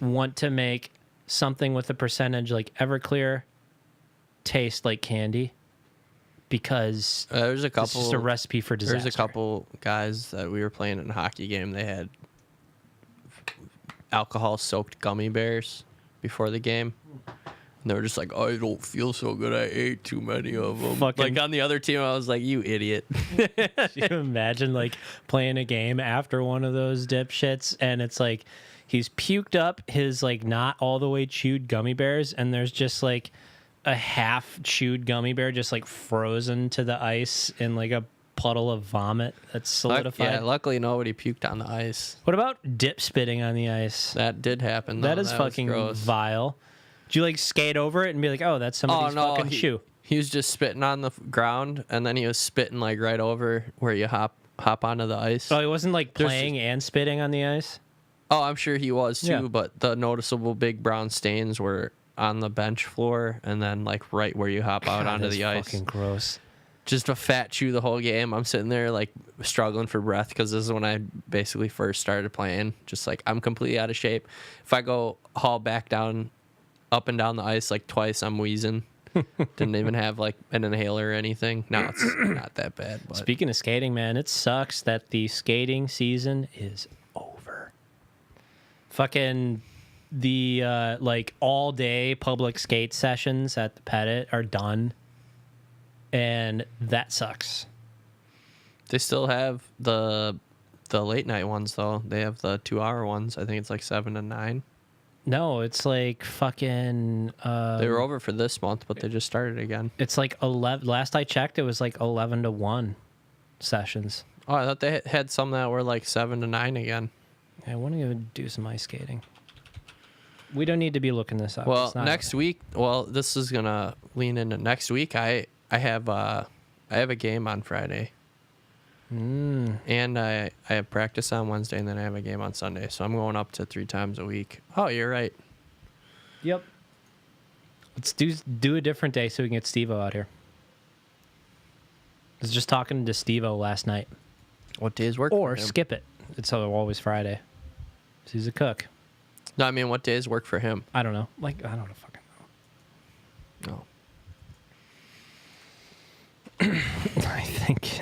want to make something with a percentage like Everclear taste like candy because There's a couple. it's just a recipe for disaster. There's a couple guys that we were playing in a hockey game. They had alcohol soaked gummy bears before the game. And they were just like, I don't feel so good. I ate too many of them. Like on the other team, I was like, you idiot. Can you imagine like playing a game after one of those dipshits and it's like he's puked up his like not all the way chewed gummy bears and there's just like a half chewed gummy bear just like frozen to the ice in like a puddle of vomit that's solidified. Yeah, luckily nobody puked on the ice. What about dip spitting on the ice? That did happen, though. That is fucking vile. Did you like skate over it and be like, oh, that's somebody's fucking shoe? He was just spitting on the ground, and then he was spitting like right over where you hop onto the ice. Oh, he wasn't like playing and spitting on the ice? Oh, I'm sure he was too, Yeah. but the noticeable big brown stains were on the bench floor and then like right where you hop out onto the ice. Fucking gross. Just a fat chew the whole game. I'm sitting there like struggling for breath because this is when I basically first started playing. Just like I'm completely out of shape. If I go haul back down, up and down the ice like twice, I'm wheezing. Didn't even have like an inhaler or anything. No, it's not that bad. But Speaking of skating, man, it sucks that the skating season is over. Fucking the like all day public skate sessions at the Pettit are done. And that sucks. they still have the late night ones though. They have the 2-hour ones. I think it's like 7 to 9. No, it's like fucking. They were over for this month, but they just started again. It's like 11. Last I checked, it was like 11 to 1 sessions. Oh, I thought they had some that were like 7 to 9 again. I want to go do some ice skating. We don't need to be looking this up. Well, It's not next week. Well, this is gonna lean into next week. I have a game on Friday, and I have practice on Wednesday, and then I have a game on Sunday. So I'm going up to 3 times a week. Oh, you're right. Yep. Let's do a different day so we can get Steve-O out here. I was just talking to Steve-O last night. What days work? Or for him? skip it. It's always Friday. He's a cook. No, I mean what days work for him? I don't know. Like, I don't fucking know. No. I think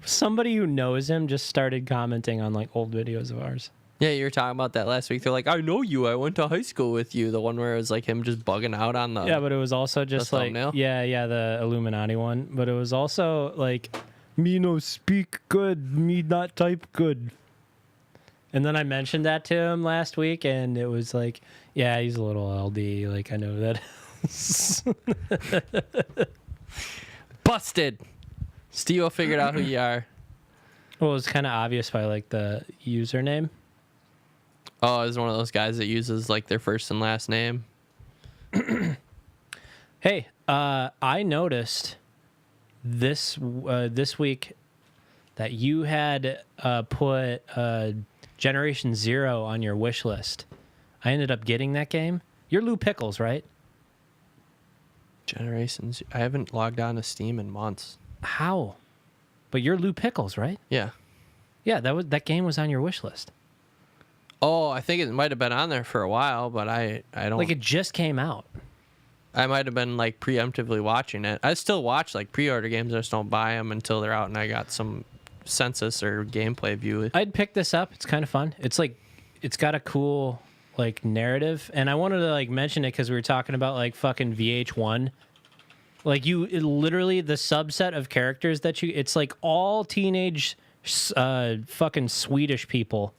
somebody who knows him just started commenting on like old videos of ours. Yeah, you were talking about that last week. They're like, I know you. I went to high school with you. The one where it was like him just bugging out on the. Yeah, but it was also just like thumbnail? yeah, the Illuminati one. But it was also like me no speak good, me not type good. And then I mentioned that to him last week, and it was like, yeah, he's a little LD. Like I know that. Busted. Steve figured out who you are. Well, it was kind of obvious by like the username. Oh, is one of those guys that uses like their first and last name. Hey, I noticed this week that you had put Generation Zero on your wish list. I ended up getting that game. You're Lou Pickles, right? Generations. I haven't logged on to Steam in months. How? But you're Lou Pickles, right? Yeah. Yeah, that game was on your wish list. Oh, I think it might have been on there for a while, but I don't. Like it just came out. I might have been like preemptively watching it. I still watch like pre-order games. I just don't buy them until they're out and I got some census or gameplay view. I'd pick this up. It's kind of fun. It's like it's got a cool like narrative, and I wanted to like mention it because we were talking about like fucking VH1. Like literally the subset of characters that it's like all teenage fucking Swedish people.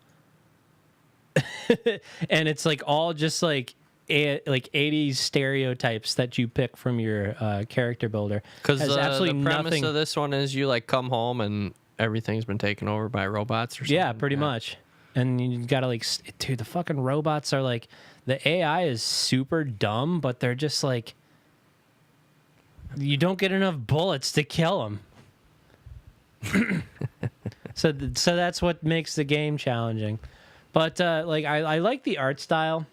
And it's like all just like like 80s stereotypes that you pick from your character builder. Because Has the premise of this one is you like come home and everything's been taken over by robots or something. Yeah, pretty much. And you gotta like, dude, the fucking robots are like, the AI is super dumb, but they're just like, you don't get enough bullets to kill them. So that's what makes the game challenging. But like I like the art style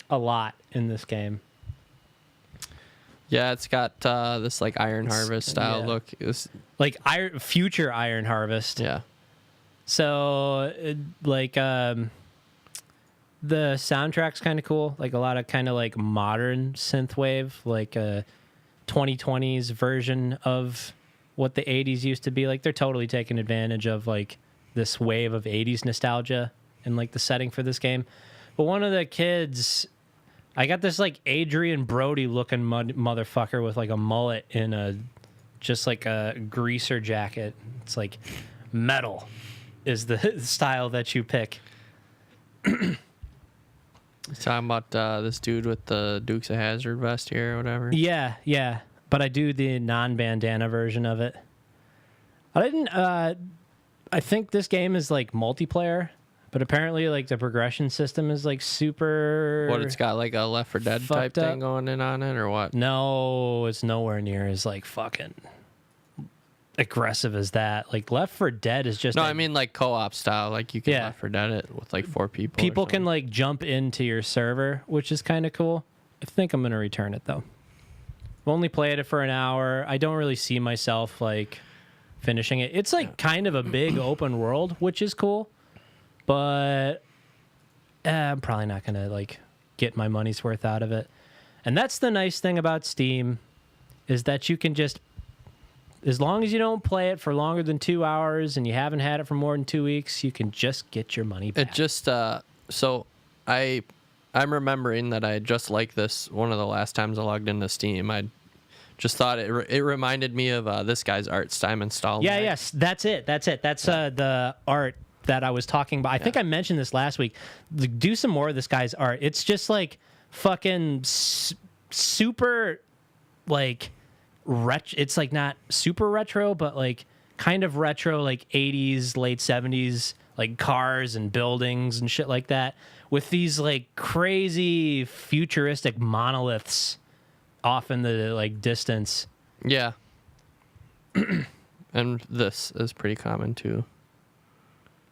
a lot in this game. Yeah, it's got this like Iron Harvest style look. Like future Iron Harvest. Yeah. So like the soundtrack's kind of cool. Like a lot of kind of like modern synthwave, like a 2020s version of what the 80s used to be. Like they're totally taking advantage of like this wave of 80s nostalgia and like the setting for this game. But one of the kids, I got this like Adrian Brody looking motherfucker with like a mullet in a just like a greaser jacket. It's like metal is the style that you pick. You're talking about this dude with the Dukes of Hazzard vest here or whatever? Yeah. But I do the non-bandana version of it. I think this game is like multiplayer, but apparently like the progression system is like super... What, it's got like a Left 4 Dead type thing going in on it or what? No, it's nowhere near as like fucking aggressive as that. Like Left 4 Dead is just... No, I mean like co-op style. Like you can Left 4 Dead it with like 4 people. People can like jump into your server, which is kind of cool. I think I'm going to return it though. I've only played it for an hour. I don't really see myself like finishing it. It's like kind of a big open world, which is cool, but I'm probably not going to like get my money's worth out of it. And that's the nice thing about Steam is that you can just, as long as you don't play it for longer than 2 hours and you haven't had it for more than 2 weeks, you can just get your money back. It just so I'm remembering that I just liked this one of the last times I logged into Steam. I just thought it reminded me of this guy's art, Simon Stahl. Yeah, yes, that's it. That's the art that I was talking about. I think I mentioned this last week. Do some more of this guy's art. It's just like fucking super like it's like not super retro, but like kind of retro, like 80s, late 70s, like cars and buildings and shit like that, with these like crazy futuristic monoliths off in the like distance. Yeah. And this is pretty common too.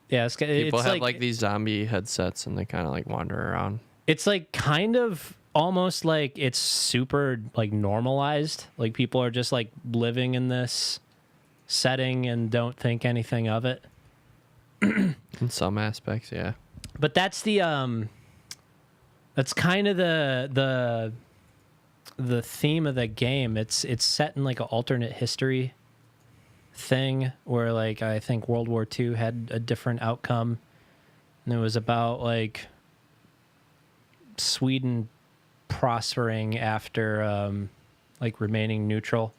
Yeah, people it's have like these zombie headsets and they kind of like wander around. It's like kind of almost like it's super like normalized. Like people are just like living in this setting and don't think anything of it. In some aspects, yeah. But that's the that's kind of the theme of the game. It's set in like an alternate history thing where like I think World War II had a different outcome, and it was about like Sweden prospering after like remaining neutral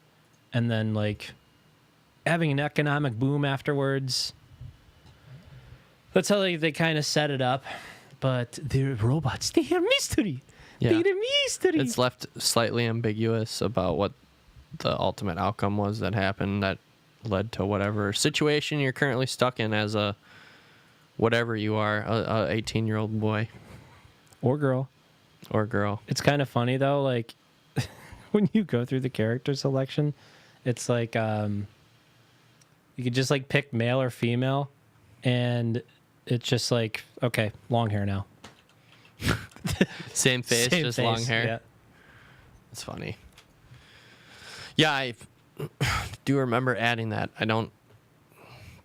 and then like having an economic boom afterwards. That's how they kind of set it up. But the robots, they are mystery. Yeah. They're a mystery. It's left slightly ambiguous about what the ultimate outcome was that happened that led to whatever situation you're currently stuck in as a whatever you are, a 18-year-old boy or girl. Or girl. It's kind of funny though, like when you go through the character selection, it's like you could just like pick male or female, and it's just like, okay, long hair now. Same face, just long hair. Yeah. It's funny. Yeah, I do remember adding that. I don't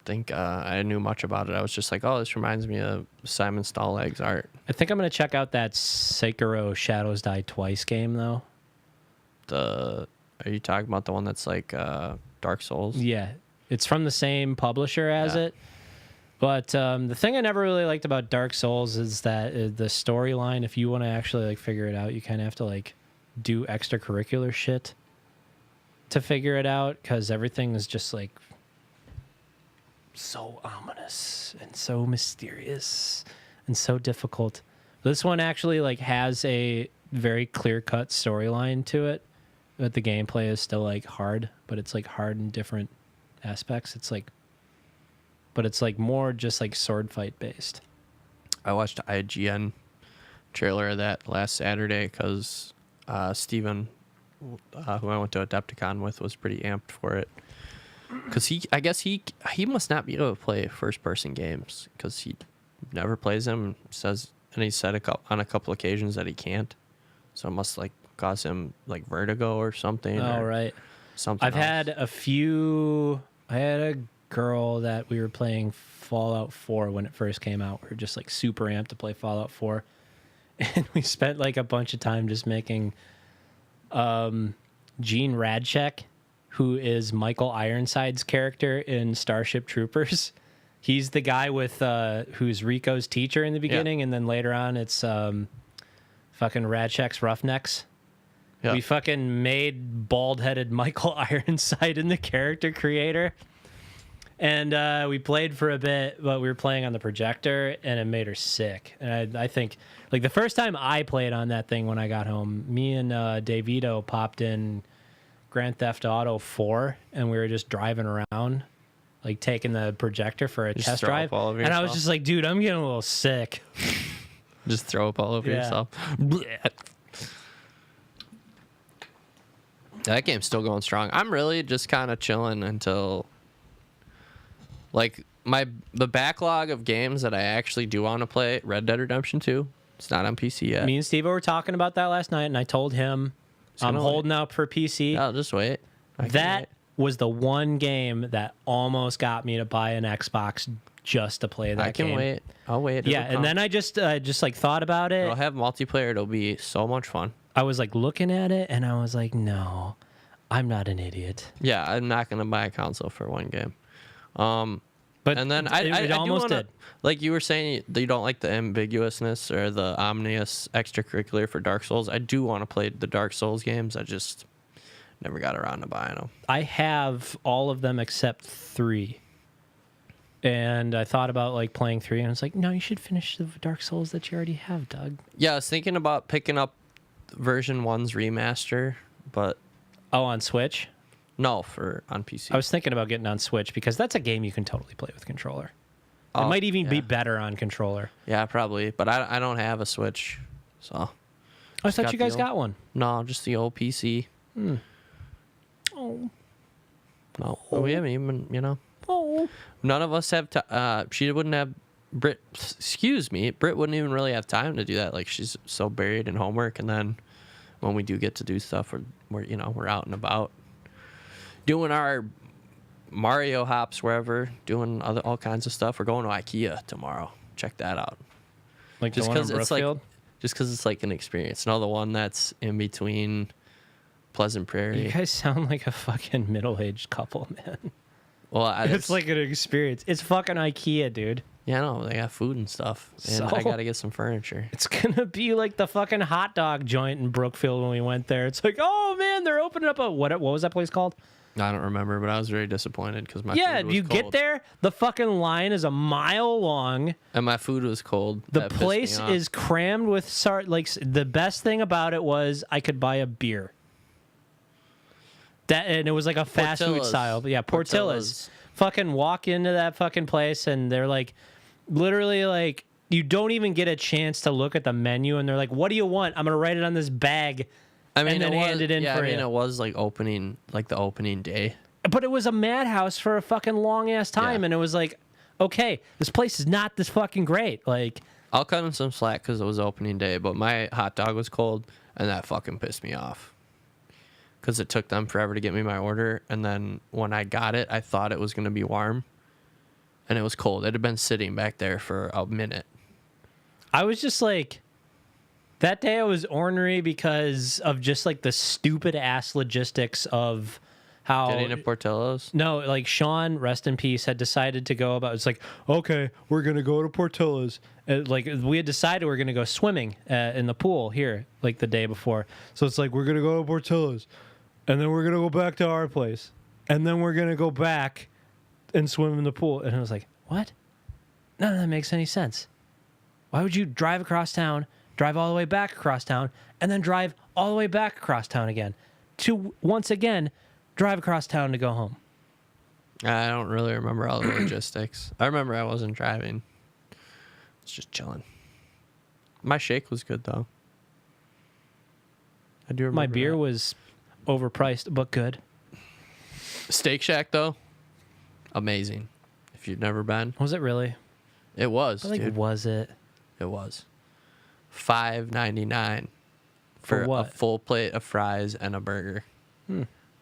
think I knew much about it. I was just like, oh, this reminds me of Simon Stahleg's art. I think I'm going to check out that Sekiro Shadows Die Twice game, though. Are you talking about the one that's like Dark Souls? Yeah. It's from the same publisher as it. But the thing I never really liked about Dark Souls is that the storyline, if you want to actually like figure it out, you kind of have to like do extracurricular shit to figure it out, because everything is just like so ominous and so mysterious and so difficult. This one actually like has a very clear-cut storyline to it, but the gameplay is still like hard, but it's like hard in different aspects. But it's like more just like sword fight based. I watched the IGN trailer of that last Saturday because Stephen, who I went to Adepticon with, was pretty amped for it. Because I guess he must not be able to play first-person games because he never plays them. And he said on a couple occasions that he can't. So it must like cause him like vertigo or something. Oh, or right. Something. I've had a few. I had a girl that we were playing Fallout 4 when it first came out. We were just like super amped to play Fallout 4. And we spent like a bunch of time just making Gene Radchek, who is Michael Ironside's character in Starship Troopers. He's the guy with who's Rico's teacher in the beginning, and then later on it's fucking Radchek's Roughnecks. Yeah. We fucking made bald-headed Michael Ironside in the character creator. And we played for a bit, but we were playing on the projector, and it made her sick. And I think, like, the first time I played on that thing when I got home, me and Davito popped in Grand Theft Auto 4, and we were just driving around, like, taking the projector for a test drive. And I was just like, dude, I'm getting a little sick. Just throw up all over yourself. That game's still going strong. I'm really just kind of chilling until... Like, the backlog of games that I actually do want to play, Red Dead Redemption 2, it's not on PC yet. Me and Steve were talking about that last night, and I told him I'm holding out for PC. I'll just wait. That was the one game that almost got me to buy an Xbox just to play that game. I can wait. I'll wait. Yeah, and then I just like thought about it. It'll have multiplayer. It'll be so much fun. I was like looking at it, and I was like, no, I'm not an idiot. Yeah, I'm not going to buy a console for one game. But and then I almost did. Like you were saying, you don't like the ambiguousness or the ominous extracurricular for Dark Souls. I do want to play the Dark Souls games. I just never got around to buying them. I have all of them except 3. And I thought about like playing 3, and I was like, no, you should finish the Dark Souls that you already have, Doug. Yeah, I was thinking about picking up version 1's remaster, but... Oh, on Switch? No, on PC. I was thinking about getting on Switch because that's a game you can totally play with controller. It might even be better on controller. Yeah, probably. But I don't have a Switch, so... I thought you guys got one. No, just the old PC. Oh. No, we haven't even, Oh. None of us have... she wouldn't have... Britt wouldn't even really have time to do that. Like, she's so buried in homework, and then when we do get to do stuff, we're out and about. Doing our Mario hops wherever, doing all kinds of stuff. We're going to IKEA tomorrow. Check that out. Like just because it's like an experience. No, the one that's in between Pleasant Prairie. You guys sound like a fucking middle-aged couple, man. Well, it's like an experience. It's fucking IKEA, dude. Yeah, no, they got food and stuff, and I gotta get some furniture. It's gonna be like the fucking hot dog joint in Brookfield when we went there. It's like, oh man, they're opening up a what was that place called? I don't remember, but I was very disappointed because my food was you cold. Get there, the fucking line is a mile long, and my food was cold. The place is crammed with the best thing about it was I could buy a beer. And it was like a fast food style, but yeah, Portillo's. Fucking walk into that fucking place, and they're like, literally like, you don't even get a chance to look at the menu, and they're like, "What do you want? I'm gonna write it on this bag." I mean, and then hand it in for you. It was like the opening day. But it was a madhouse for a fucking long ass time, and it was like, okay, this place is not this fucking great. Like, I'll cut him some slack because it was opening day, but my hot dog was cold, and that fucking pissed me off. Because it took them forever to get me my order, and then when I got it, I thought it was going to be warm, and it was cold. It had been sitting back there for a minute. I was just like, that day I was ornery because of just like the stupid ass logistics of how getting to Portillo's. No, like Sean, rest in peace, had decided to go about. It's like, okay, we're gonna go to Portillo's. Like we had decided we're gonna go swimming in the pool here, like the day before. So it's like we're gonna go to Portillo's, and then we're gonna go back to our place, and then we're gonna go back and swim in the pool. And I was like, what? None of that makes any sense. Why would you drive across town, drive all the way back across town, and then drive all the way back across town again to once again drive across town to go home. I don't really remember all the logistics. I remember I wasn't driving. It's just chilling. My shake was good though. I do remember My beer that. was overpriced, but good. Steak Shack though, amazing. If you've never been, Was it really? it was. Like, Dude. was it? It was $5.99 For for what? a full plate of fries and a burger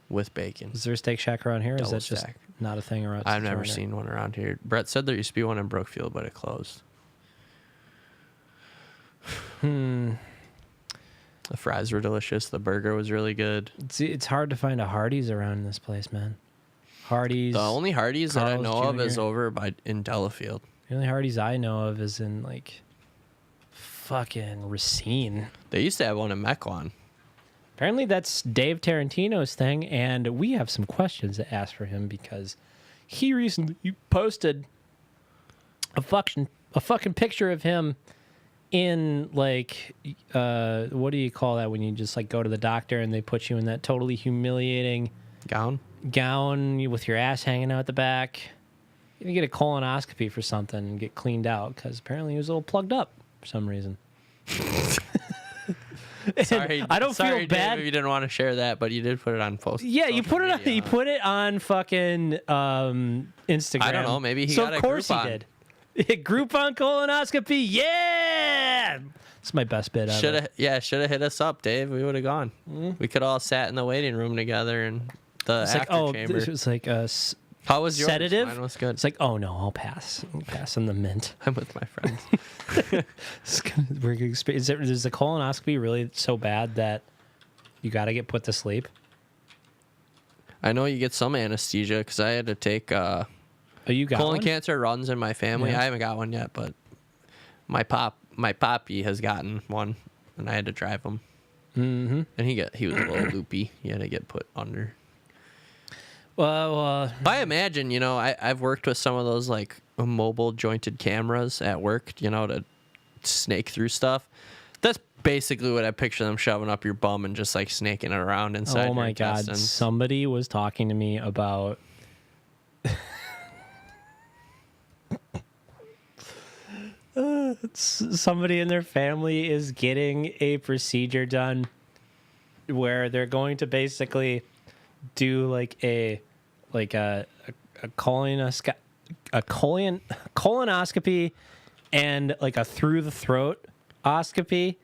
with bacon. Is there a Steak Shack around here? Or is Double that just stack. not a thing around? I've never around here? seen one around here. Brett said there used to be one in Brookfield, but it closed. The fries were delicious. The burger was really good. It's hard to find a Hardee's around this place, man. Hardee's. The only Hardee's that I Carl's know of is Jr.. over in Delafield. The only Hardee's I know of is in like fucking Racine. They used to have one in Mequon. Apparently that's Dave Tarantino's thing, and we have some questions to ask for him because he recently posted a fucking picture of him in like what do you call that when you just like go to the doctor and they put you in that totally humiliating Gown? gown with your ass hanging out the back. You can get a colonoscopy for something and get cleaned out because apparently he was a little plugged up for some reason. Sorry, I don't sorry, feel bad. Dave, if you didn't want to share that, but you did put it on post. Yeah, you social put it on. media. You put it on fucking Instagram. I don't know, maybe he so got a of course Groupon. he did. Groupon colonoscopy. Yeah, it's my best bit ever. Should have hit us up, Dave. We would have gone. We could all sat in the waiting room together in the It's after like, oh, chamber. this was like a How was yours? sedative. Mine was good. It's like, oh no, I'll pass. I'll pass on the mint. I'm with my friends. We're gonna is the colonoscopy really so bad that you got to get put to sleep? I know you get some anesthesia because I had to take Oh, you got colon one? cancer runs in my family. Yeah. I haven't got one yet, but my poppy has gotten one, and I had to drive him. Mm-hmm. And he was a little loopy. He had to get put under. Well, I imagine, I've worked with some of those like mobile jointed cameras at work, to snake through stuff. That's basically what I picture them shoving up your bum and just like snaking it around inside. oh my your God! intestines. Somebody was talking to me about. Somebody in their family is getting a procedure done where they're going to basically do like a colonoscopy and like a through the throat oscopy.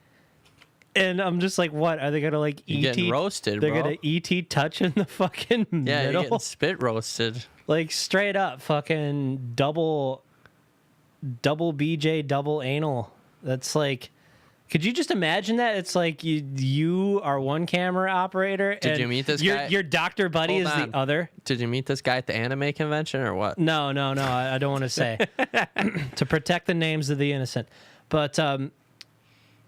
And I'm just like, what are they gonna like You're ET? getting roasted, They're bro. gonna ET touch in the fucking Yeah, you're middle, getting spit roasted. like straight up fucking double BJ double anal. That's like, could you just imagine that? It's like you are one camera operator. Did and you meet this your, guy? Your doctor buddy Hold is on. the other. Did you meet this guy at the anime convention or what? No, I don't want to say to protect the names of the innocent. But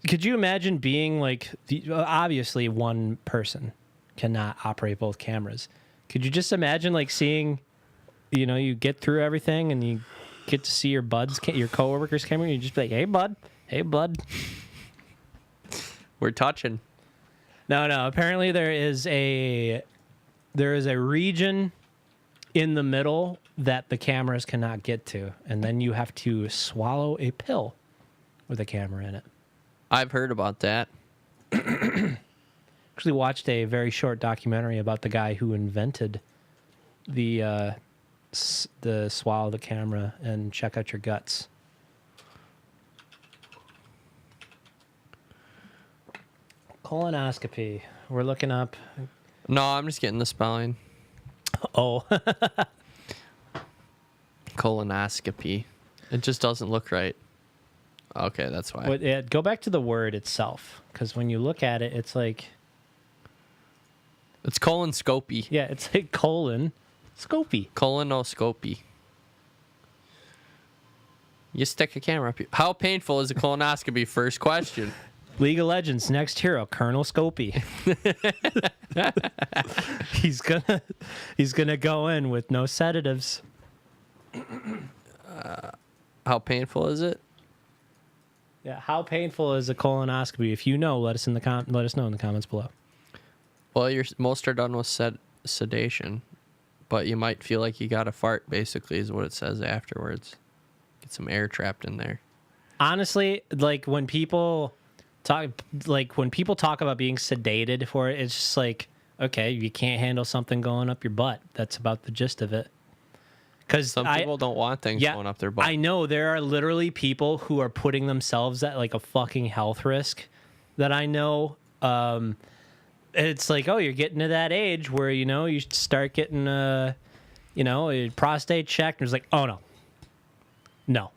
could you imagine being like, obviously one person cannot operate both cameras. Could you just imagine like seeing, you get through everything and you get to see your your coworker's camera and you just be like, hey bud. We're touching. No. Apparently there is a region in the middle that the cameras cannot get to, and then you have to swallow a pill with a camera in it. I've heard about that. Actually watched a very short documentary about the guy who invented the swallow the camera and check out your guts. Colonoscopy. We're looking up. No, I'm just getting the spelling. Oh. Colonoscopy. It just doesn't look right. Okay, that's why. Go back to the word itself, because when you look at it, it's like, It's colonoscopy. yeah, it's like colon scopy. Colonoscopy. You stick a camera up here. How painful is a colonoscopy? First question. League of Legends next hero, Colonel Scopy. he's gonna go in with no sedatives. How painful is it? Yeah, how painful is a colonoscopy? If you know, let us know in the comments below. Well, most are done with sedation, but you might feel like you got a fart. Basically, is what it says afterwards. Get some air trapped in there. Honestly, like when people talk about being sedated for it, it's just like, okay, you can't handle something going up your butt. That's about the gist of it. Because some people don't want things going up their butt. I know there are literally people who are putting themselves at like a fucking health risk that I know. It's like, oh, you're getting to that age where, you start getting, a prostate checked. And it's like, oh, no,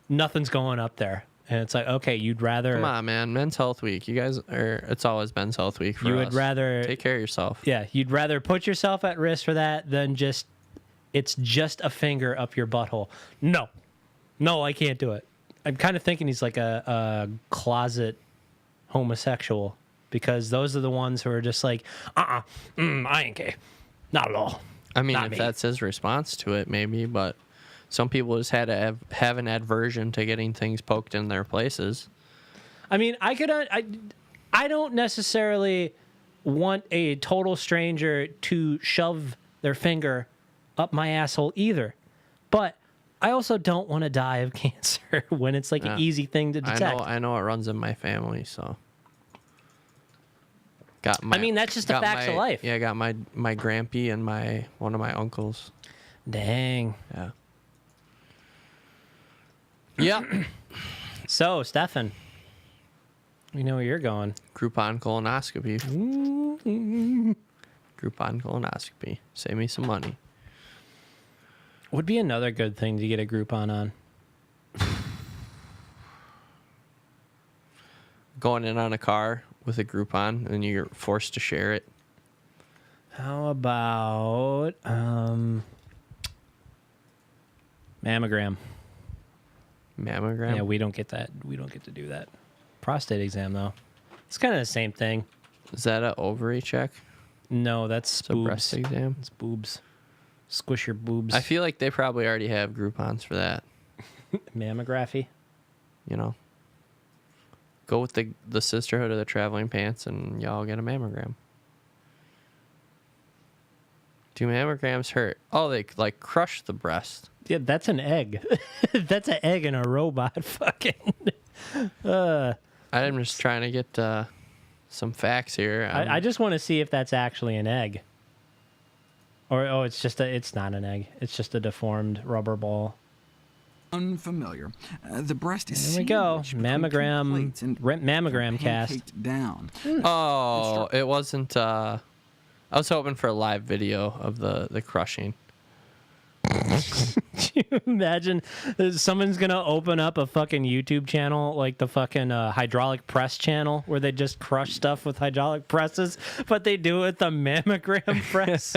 nothing's going up there. And it's like, okay, you'd rather... Come on, man. Men's Health Week. You guys are... It's always Men's Health Week for us. You would rather... Take care of yourself. Yeah, you'd rather put yourself at risk for that than just... It's just a finger up your butthole. No, I can't do it. I'm kind of thinking he's like a closet homosexual, because those are the ones who are just like, I ain't gay. Not at all. I mean, if that's his response to it, maybe, but some people just had to have an aversion to getting things poked in their places. I mean, I don't necessarily want a total stranger to shove their finger up my asshole either, but I also don't want to die of cancer when it's like an easy thing to detect. I know it runs in my family, so... that's just the facts of life. Yeah, I got my grampy and one of my uncles. Dang. Yeah. Yep. So, Stefan, we know where you're going. Groupon colonoscopy. Groupon colonoscopy. Save me some money. Would be another good thing to get a Groupon on. Going in on a car with a Groupon and you're forced to share it. How about mammogram? Mammogram? Yeah, we don't get that. We don't get to do that. Prostate exam, though. It's kind of the same thing. Is that an ovary check? No, that's It's a breast exam? It's boobs. Squish your boobs. I feel like they probably already have Groupons for that. Mammography? Go with the Sisterhood of the Traveling Pants and y'all get a mammogram. Do mammograms hurt? Oh, they like crush the breast. Yeah, that's an egg. That's an egg in a robot. Fucking. I'm just trying to get some facts here. I just want to see if that's actually an egg. Or it's not an egg. It's just a deformed rubber ball. Unfamiliar. The breast is There we go. sandwiched between two plates and Mammogram cast. pancaked down. Oh, it wasn't. I was hoping for a live video of the crushing. Can you imagine someone's gonna open up a fucking YouTube channel like the fucking hydraulic press channel where they just crush stuff with hydraulic presses, but they do it with the mammogram press.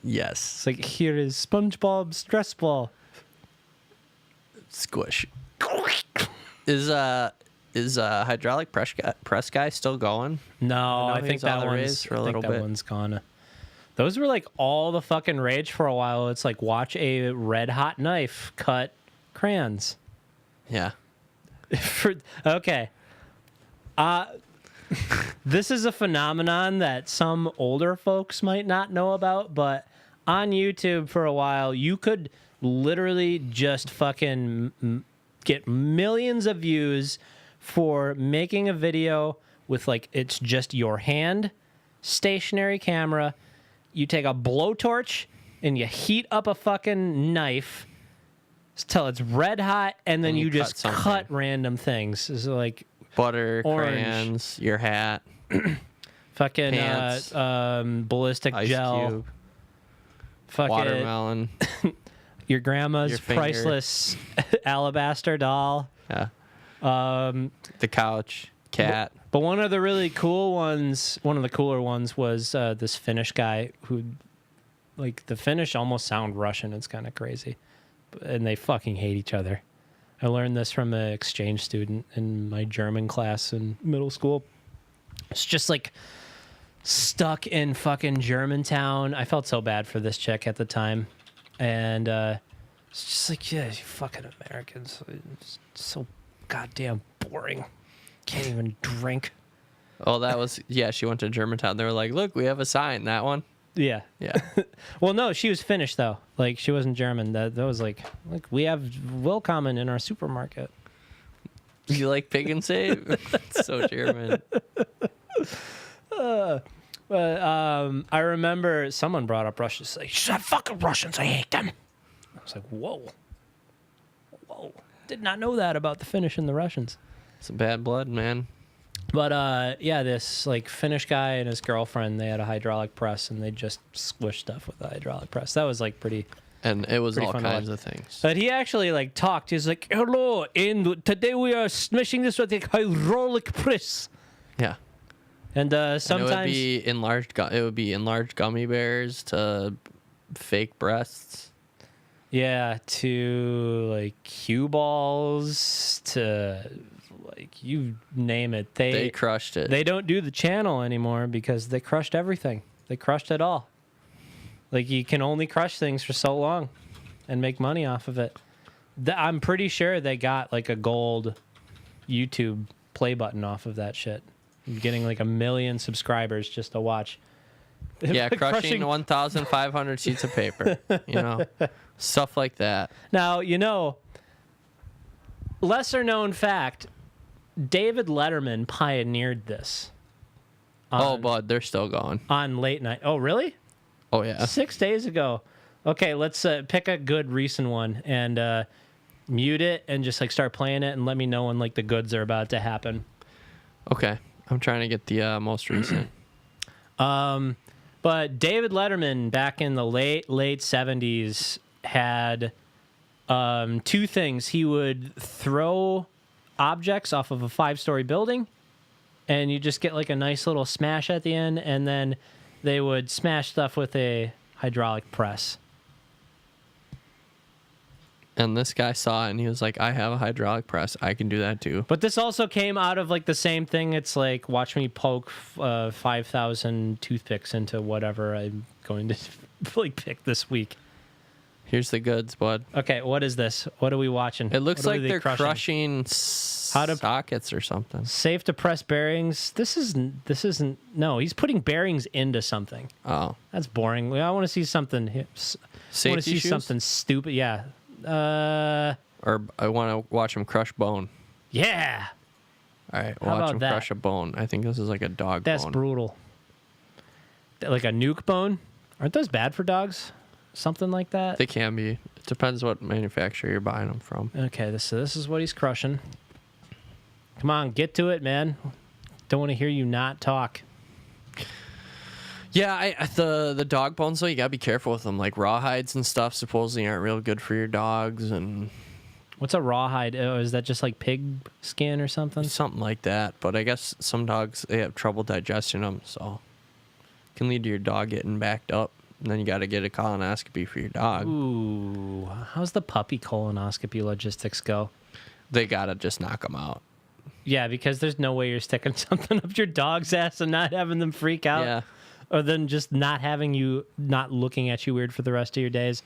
Yes. It's like, here is SpongeBob's stress ball. Squish. Is hydraulic press guy still going? No, I think he's on that the one's raise for a little bit. one's gone. Those were like all the fucking rage for a while. It's like, watch a red hot knife cut crayons. Yeah. Okay. This is a phenomenon that some older folks might not know about, but on YouTube for a while, you could literally just fucking get millions of views for making a video with like, it's just your hand, stationary camera. You take a blowtorch and you heat up a fucking knife till it's red hot, and then you just cut random things. It's like butter, orange. crayons, your hat, fucking pants, ballistic ice gel, cube, fucking watermelon, your grandma's your finger. Priceless alabaster doll. Yeah. The couch, cat. But one of the really cool ones, one of the cooler ones was this Finnish guy who, like, the Finnish almost sound Russian. It's kind of crazy. And they fucking hate each other. I learned this from an exchange student in my German class in middle school. It's just like stuck in fucking Germantown. I felt so bad for this chick at the time. And It's just like, yeah, you fucking Americans. It's so goddamn boring. Can't even drink. Oh, that was, yeah, she went to Germantown. They were like, look, we have a sign, that one. Yeah. Yeah. Well, no, she was Finnish, though. Like, she wasn't German. That was like, we have Willkommen in our supermarket. You like Pig and Save? That's so German. I remember someone brought up Russians. Like, she said, fucking Russians, I hate them. I was like, whoa. Did not know that about the Finnish and the Russians. Some bad blood, man. But yeah, this like Finnish guy and his girlfriend, they had a hydraulic press and they just squished stuff with the hydraulic press. That was like pretty. And it was Pretty all fun to kinds watch. of things. But he actually like talked. He's like, hello, and today we are smashing this with a hydraulic press. Yeah. And sometimes And it would be enlarged gummy bears to fake breasts. yeah, to like cue balls to like you name it. They crushed it. They don't do the channel anymore because they crushed everything. They crushed it all. Like, you can only crush things for so long and make money off of it. I'm pretty sure they got, like, a gold YouTube play button off of that shit. Getting, like, 1 million subscribers just to watch. Yeah, crushing 1,500 sheets of paper. You know, stuff like that. Now, you know, lesser known fact, David Letterman pioneered this. Bud, they're still going. On late night. Oh, really? Oh, yeah. 6 days ago. Okay, let's pick a good recent one and mute it and just like start playing it and let me know when like the goods are about to happen. Okay. I'm trying to get the most recent. But David Letterman back in the late 70s had two things. He would throw objects off of a 5-story building and you just get like a nice little smash at the end, and then they would smash stuff with a hydraulic press. And this guy saw it and he was like, I have a hydraulic press. I can do that too. But this also came out of like the same thing. It's like, watch me poke 5,000 toothpicks into whatever I'm going to like pick this week. Here's the goods, bud. Okay, what is this? What are we watching? It looks What are like they they're crushing sockets or something. Safe to press bearings. This isn't. No, he's putting bearings into something. Oh. That's boring. I want to see something. I want to Safety see shoes? something stupid. Yeah. Or I want to watch him crush bone. Yeah. All right, How watch about him that? crush a bone. I think this is like a dog That's bone. brutal. Like a nuke bone. Aren't those bad for dogs? Something like that. They can be. It depends what manufacturer you're buying them from. Okay, this is what he's crushing. Come on, get to it, man. Don't want to hear you not talk. Yeah, the dog bones though, you gotta be careful with them. Like rawhides and stuff supposedly aren't real good for your dogs, and What's a rawhide? Oh, is that just like pig skin or something? something like that. But I guess some dogs, they have trouble digesting them, so it can lead to your dog getting backed up. And then you got to get a colonoscopy for your dog. Ooh, how's the puppy colonoscopy logistics go? They got to just knock them out. Yeah, because there's no way you're sticking something up your dog's ass and not having them freak out. Yeah. Or then just not looking at you weird for the rest of your days.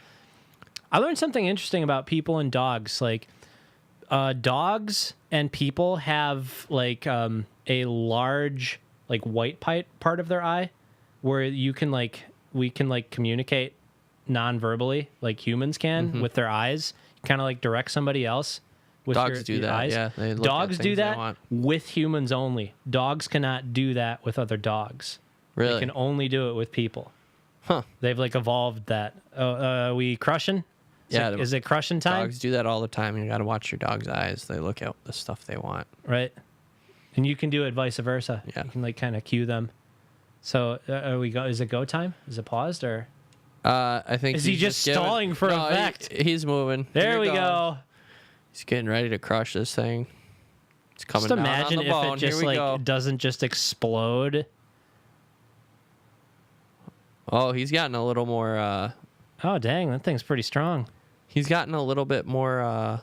I learned something interesting about people and dogs. Like, dogs and people have like a large like white part of their eye where we can communicate non-verbally like humans can with their eyes. Kind of like direct somebody else with Dogs do your that, eyes. yeah. They look Dogs at do things they that want. with humans only. Dogs cannot do that with other dogs. Really? They can only do it with people. Huh. They've like evolved that. Are we crushing? Yeah, Is it crushing time? Dogs do that all the time. You got to watch your dog's eyes. They look at the stuff they want. Right. And you can do it vice versa. Yeah. You can like kind of cue them. So is it go time? Is it paused or? I think Is he he's just giving- stalling for No, effect? He's moving. There Here we it go. goes. He's getting ready to crush this thing. It's coming Just down imagine on the if bone. it just Here we go. doesn't just explode. Oh, he's gotten a little more. Oh dang, that thing's pretty strong. He's gotten a little bit more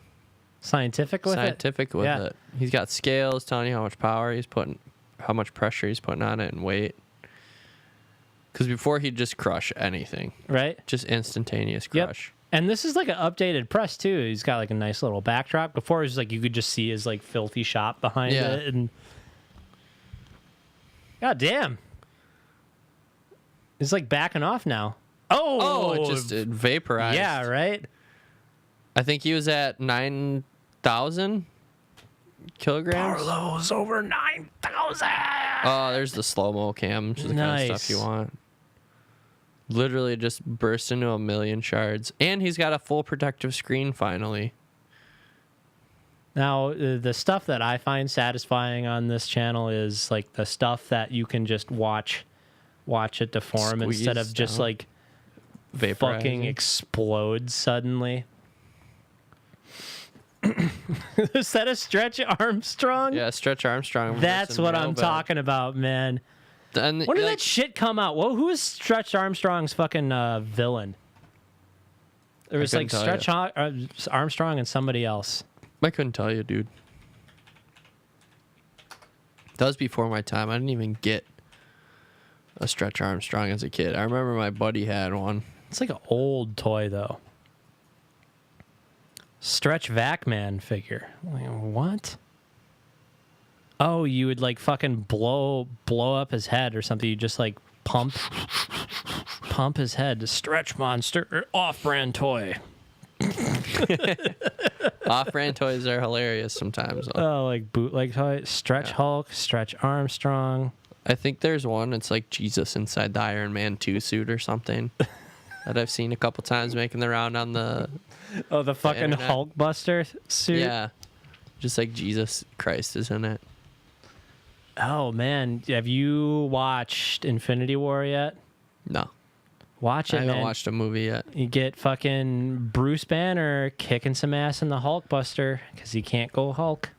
Scientific with scientific with Yeah. it. He's got scales telling you how much power he's putting, how much pressure he's putting on it, and weight. Because before he'd just crush anything, it, right? just instantaneous Yep. crush. And this is like an updated press too. He's got like a nice little backdrop. Before it was like you could just see his like filthy shop behind it, and god damn, it's like backing off now. Oh, it just vaporized. Yeah, right. I think he was at 9,000 kilograms. Barlow's over 9,000. Oh, there's the slow-mo cam. Which is the kind of stuff you want. Literally just burst into a million shards. And he's got a full protective screen finally. Now, the stuff that I find satisfying on this channel is like the stuff that you can just watch it deform instead of just down. like fucking explode suddenly. Is that a Stretch Armstrong? Yeah, Stretch Armstrong. That's what I'm talking about, man. And, When did that shit come out? Well, who is Stretch Armstrong's fucking villain? There was like Stretch Armstrong and somebody else. I couldn't tell you, dude. That was before my time. I didn't even get a Stretch Armstrong as a kid. I remember my buddy had one. It's like an old toy, though. Stretch Vacman figure. Like, what? Oh, you would like fucking blow up his head or something. You just like pump his head. Stretch Monster off-brand toy. Off-brand toys are hilarious sometimes. Oh, like bootleg toy. Stretch Hulk, Stretch Armstrong. I think there's one. It's like Jesus inside the Iron Man 2 suit or something that I've seen a couple times making the round on the. Oh, the fucking Hulkbuster suit. Yeah, just like Jesus Christ is in it. Oh man, have you watched Infinity War yet? No, Watch it, I haven't man. watched a movie yet. You get fucking Bruce Banner kicking some ass in the Hulkbuster because he can't go Hulk.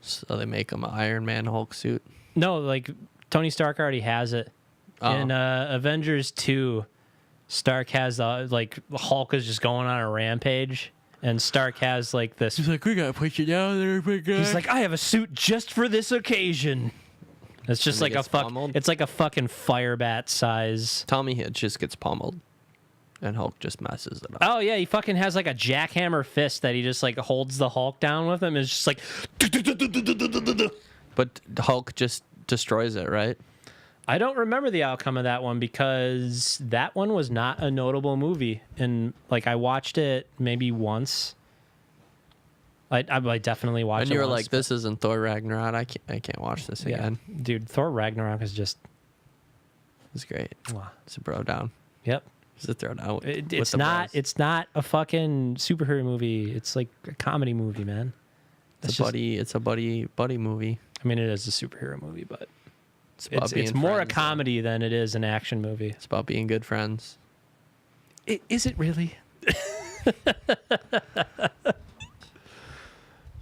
So they make him an Iron Man Hulk suit. No, like Tony Stark already has it. Oh. In Avengers 2, Stark has like Hulk is just going on a rampage, and Stark has like this. He's like, we gotta put you down there, big guy. He's like, I have a suit just for this occasion. It's just And he like gets pummeled? It's like a fucking firebat size. Tommy Hidd just gets pummeled, and Hulk just messes it up. Oh yeah, he fucking has like a jackhammer fist that he just like holds the Hulk down with him. It's just like. But Hulk just destroys it, right? I don't remember the outcome of that one because that one was not a notable movie, and like I watched it maybe once. I definitely watched it. And you were once, like, "This isn't Thor Ragnarok. I can't watch this yeah, again." dude, Thor Ragnarok is just. It's great. Wow. It's a bro down. Yep. It's a throw down. It's not. It's not a fucking superhero movie. It's like a comedy movie, man. It's a buddy movie. I mean, it is a superhero movie, but It's, it's more a comedy than it is an action movie. It's about being good friends. Is it really?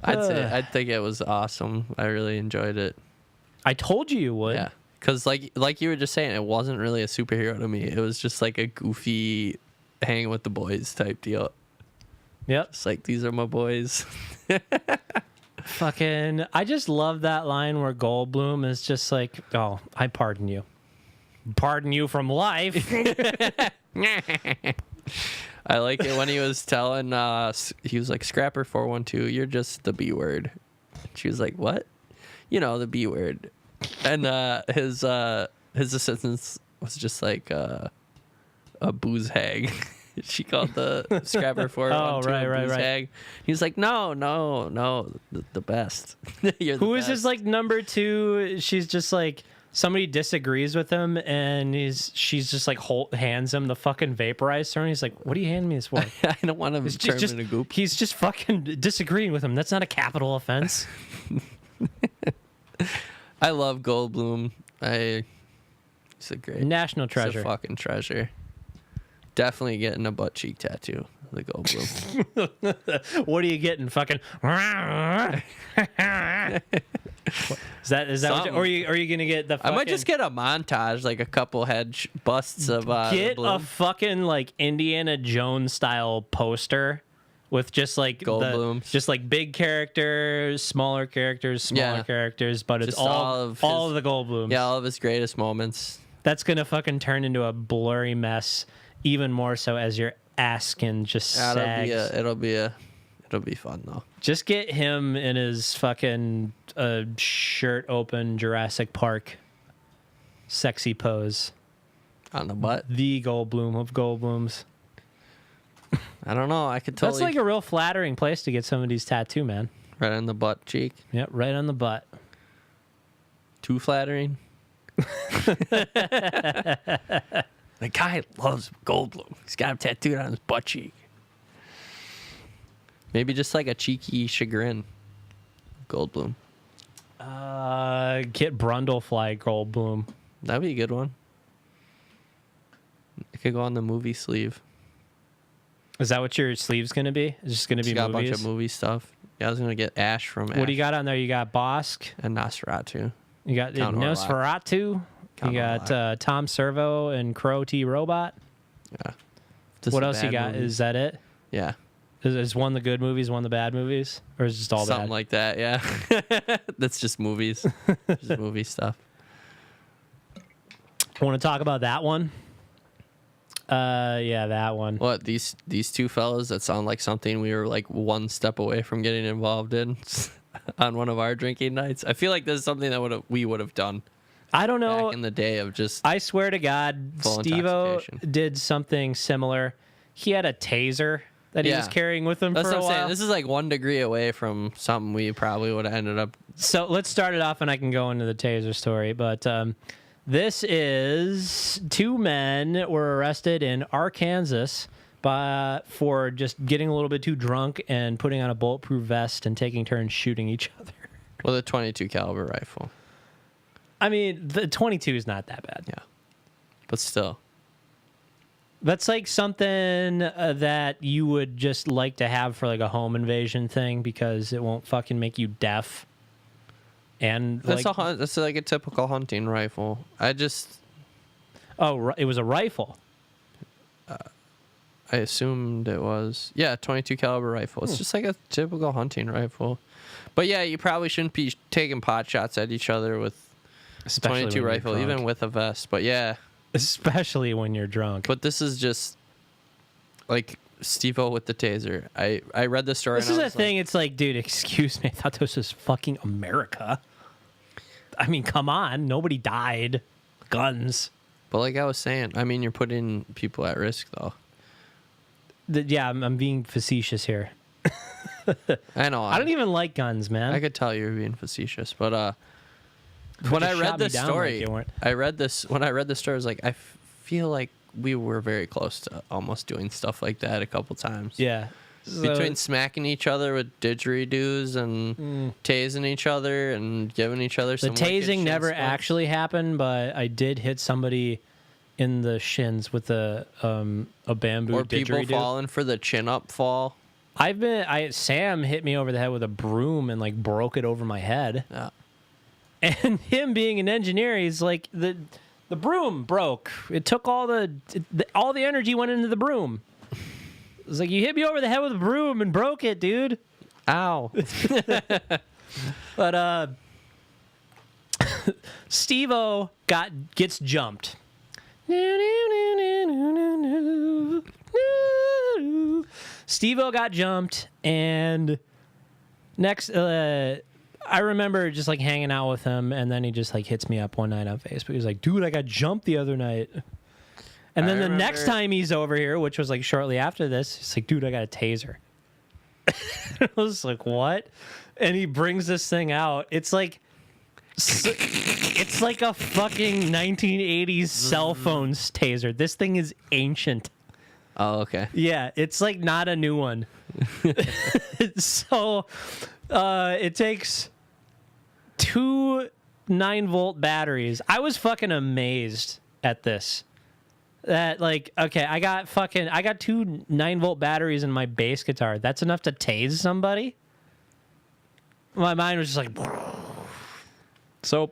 I'd think it was awesome. I really enjoyed it. I told you would. Yeah, because like you were just saying, it wasn't really a superhero to me. It was just like a goofy, hang with the boys type deal. Yep. It's like, these are my boys. Fucking, I just love that line where Goldblum is just like, "Oh, I pardon you. Pardon you from life." I like it when he was telling, he was like, "Scrapper 412, you're just the B word." She was like, "What?" "You know, the B word." And his assistant was just like a booze hag. She called the Scrapper 412 right. hag. He was like, no, the best. You're the Who is best. his like number two? She's just like, somebody disagrees with him, and she's just like hands him the fucking vaporizer, and he's like, "What are you handing me this for?" I don't want to turn him into goop. He's just fucking disagreeing with him. That's not a capital offense. I love Goldblum. He's a great National treasure. He's a fucking treasure. Definitely getting a butt cheek tattoo. The Goldblum. What are you getting? Fucking. Is that what you, or are you gonna get the? Fucking, I might just get a montage, like a couple head busts of. Get Bloom. a fucking like Indiana Jones style poster with just like Goldblums. just like big characters, smaller characters, but it's Just all of the Goldblums. Yeah, all of his greatest moments. That's gonna fucking turn into a blurry mess, even more so as your ass skin just Yeah, sags. it'll be fun though. Just get him in his fucking shirt open Jurassic Park sexy pose. On the butt. The Goldblum of Goldblums. I don't know. I could totally. That's like a real flattering place to get somebody's tattoo, man. right on the butt cheek. Yep, right on the butt. Too flattering. The guy loves Goldblum. He's got him tattooed on his butt cheek. Maybe just like a cheeky chagrin. Goldblum. Get Brundlefly Goldblum. That'd be a good one. It could go on the movie sleeve. Is that what your sleeve's gonna be? It's just gonna be It's got movies? a bunch of movie stuff. Yeah, I was gonna get Ash from Ash What do you got on there? You got Bosk. and Nosferatu. You got Count Orlok. Nosferatu. Count You got Tom Servo and Crow T Robot. Yeah. Just What the else you bad got? movies. Is that it? Yeah. Is one the good movies, one the bad movies, or is it just all Something bad? like that, yeah. That's just movies. Just movie stuff. Want to talk about that one? Yeah, that one. What, these two fellas that sound like something we were like one step away from getting involved in on one of our drinking nights? I feel like this is something that we would have done I don't know. back in the day of just I swear to God, Full Steve-O intoxication. did something similar. He had a taser that he was Yeah. carrying with him That's for what a I'm saying. while. This is like 1 degree away from something we probably would have ended up. So let's start it off, and I can go into the taser story. But this is 2 men were arrested in Arkansas for just getting a little bit too drunk and putting on a bulletproof vest and taking turns shooting each other. With a 22 caliber rifle. I mean, the 22 is not that bad. Yeah. But still. That's like something that you would just like to have for like a home invasion thing because it won't fucking make you deaf. And That's like, that's like a typical hunting rifle. I it was a rifle. I assumed it was. Yeah, 22 caliber rifle. It's just like a typical hunting rifle. But yeah, you probably shouldn't be taking pot shots at each other with Especially 22 when you're rifle, drunk. even with a vest. But yeah, Especially when you're drunk. but this is just like Steve-O with the taser. I read the story. This and is I a was thing. It's like, dude, excuse me. I thought this was fucking America. I mean, come on. Nobody died. Guns. But like I was saying, I mean, you're putting people at risk though. Yeah, I'm being facetious here. I know. I don't even like guns, man. I could tell you were being facetious, but when I just read shot me this down story, like you weren't. when I read the story, I was like, I feel like we were very close to almost doing stuff like that a couple times. Yeah. Between smacking each other with didgeridoos and tasing each other and giving each other the some wicked tasing shin never splints. actually happened, but I did hit somebody in the shins with a bamboo Or people didgeridoo. falling for the chin up fall. Sam hit me over the head with a broom and like broke it over my head. Yeah. And him being an engineer, he's like the broom broke. It took all the energy went into the broom. It's like, you hit me over the head with a broom and broke it, dude. Ow. But Steve-O gets jumped. Steve-O got jumped, and next, I remember just like hanging out with him, and then he just like hits me up one night on Facebook. He's like, "Dude, I got jumped the other night." And then the next time he's over here, which was like shortly after this, he's like, "Dude, I got a taser." I was like, "What?" And he brings this thing out. It's like a fucking 1980s cell phone taser. This thing is ancient. Oh, okay. Yeah, it's like not a new one. So it takes 2 9-volt batteries. I was fucking amazed at this. That like, okay, I got 2 9-volt batteries in my bass guitar. That's enough to tase somebody? My mind was just like, so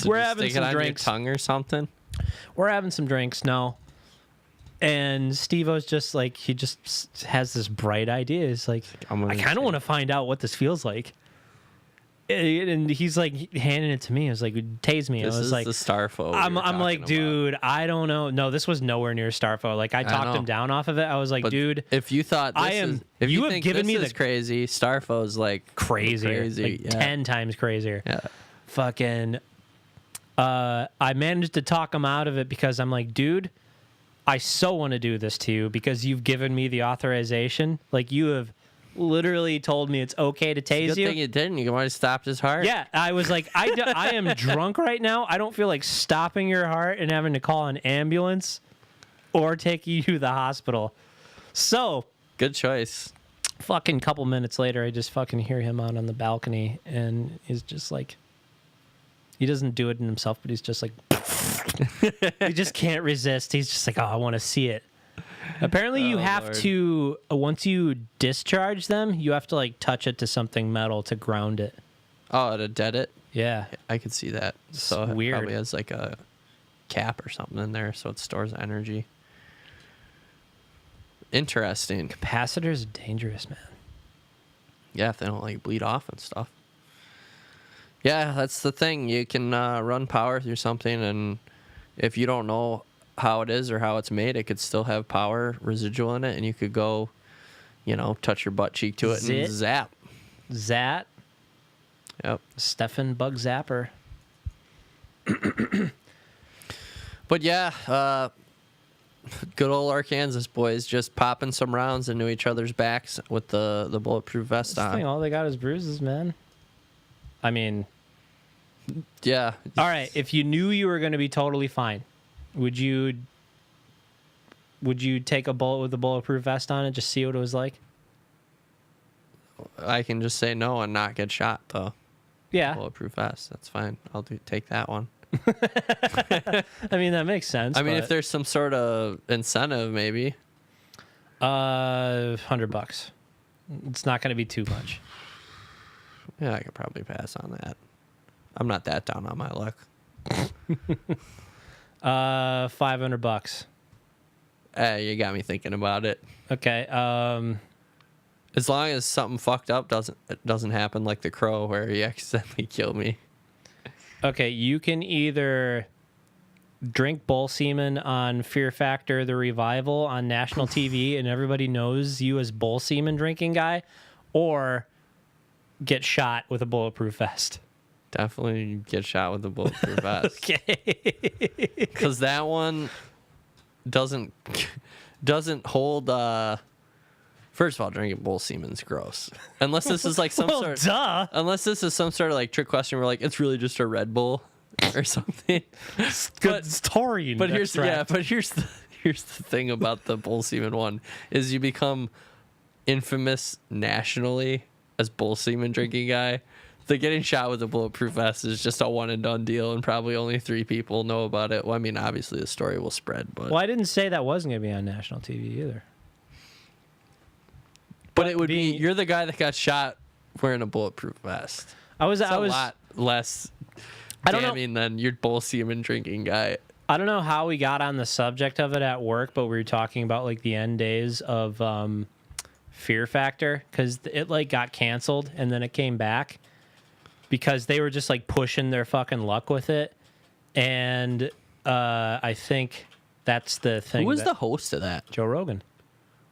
we're just having stick it some on your drinks. tongue or something. We're having some drinks now. And Steve-O's just like, he just has this bright idea. He's like, I'm gonna I kind of say- want to find out what this feels like. And he's like handing it to me. I was like, tase me. This I was is like, the Starfo. I'm like, dude, I don't know. No, this was nowhere near Starfo. Like, I talked him down off of it. I was like, but dude, if you thought if you have given me this crazy, Starfo's like crazier, like 10 times crazier. Yeah. Fucking. I managed to talk him out of it because I'm like, dude, I so want to do this to you because you've given me the authorization. Like, you have literally told me it's okay to tase you. Good thing you didn't. You might have stopped his heart. Yeah, I was like, I am drunk right now. I don't feel like stopping your heart and having to call an ambulance or take you to the hospital. So, good choice. Fucking couple minutes later, I just fucking hear him out on the balcony, and he's just like, he doesn't do it in himself, but he's just like, he just can't resist. He's just like, oh, I want to see it. Apparently, you have to, once you discharge them, you have to like touch it to something metal to ground it. Oh, to dead it? Yeah. I could see that. So it weird. probably has like a cap or something in there so it stores energy. Interesting. Capacitors are dangerous, man. Yeah, if they don't like bleed off and stuff. Yeah, that's the thing. You can run power through something, and if you don't know how it is or how it's made, it could still have power residual in it, and you could go, touch your butt cheek to it and zap. Zap. Yep. Stefan Bug Zapper. But yeah, good old Arkansas boys just popping some rounds into each other's backs with the bulletproof vest on. Thing, all they got is bruises, man. I mean, yeah. All right, if you knew you were going to be totally fine, would you take a bullet with a bulletproof vest on and just see what it was like? I can just say no and not get shot, though. Yeah. Bulletproof vest. That's fine. I'll take that one. I mean, that makes sense. I mean, if there's some sort of incentive, maybe. $100. It's not going to be too much. Yeah, I could probably pass on that. I'm not that down on my luck. $500. Hey, you got me thinking about it. Okay. As long as something fucked up doesn't happen like the Crow where he accidentally killed me. Okay, you can either drink bull semen on Fear Factor: The Revival on national TV and everybody knows you as bull semen drinking guy, or get shot with a bulletproof vest. Definitely get shot with a bulletproof vest. Okay. Because that one doesn't hold. First of all, drinking bull semen's gross. Unless this is like some Unless this is some sort of like trick question where like it's really just a Red Bull or something. It's taurine. But here's the thing about the bull semen one is you become infamous nationally as bull semen drinking guy. The getting shot with a bulletproof vest is just a one and done deal, and probably only 3 people know about it. Well, I mean, obviously the story will spread, but well, I didn't say that wasn't going to be on national TV either. But it would be you're the guy that got shot wearing a bulletproof vest. I was a lot less damning than your bull semen drinking guy. I don't know how we got on the subject of it at work, but we were talking about like the end days of Fear Factor because it like got canceled and then it came back because they were just like pushing their fucking luck with it, and I think that's the thing. Who was the host of that? Joe Rogan.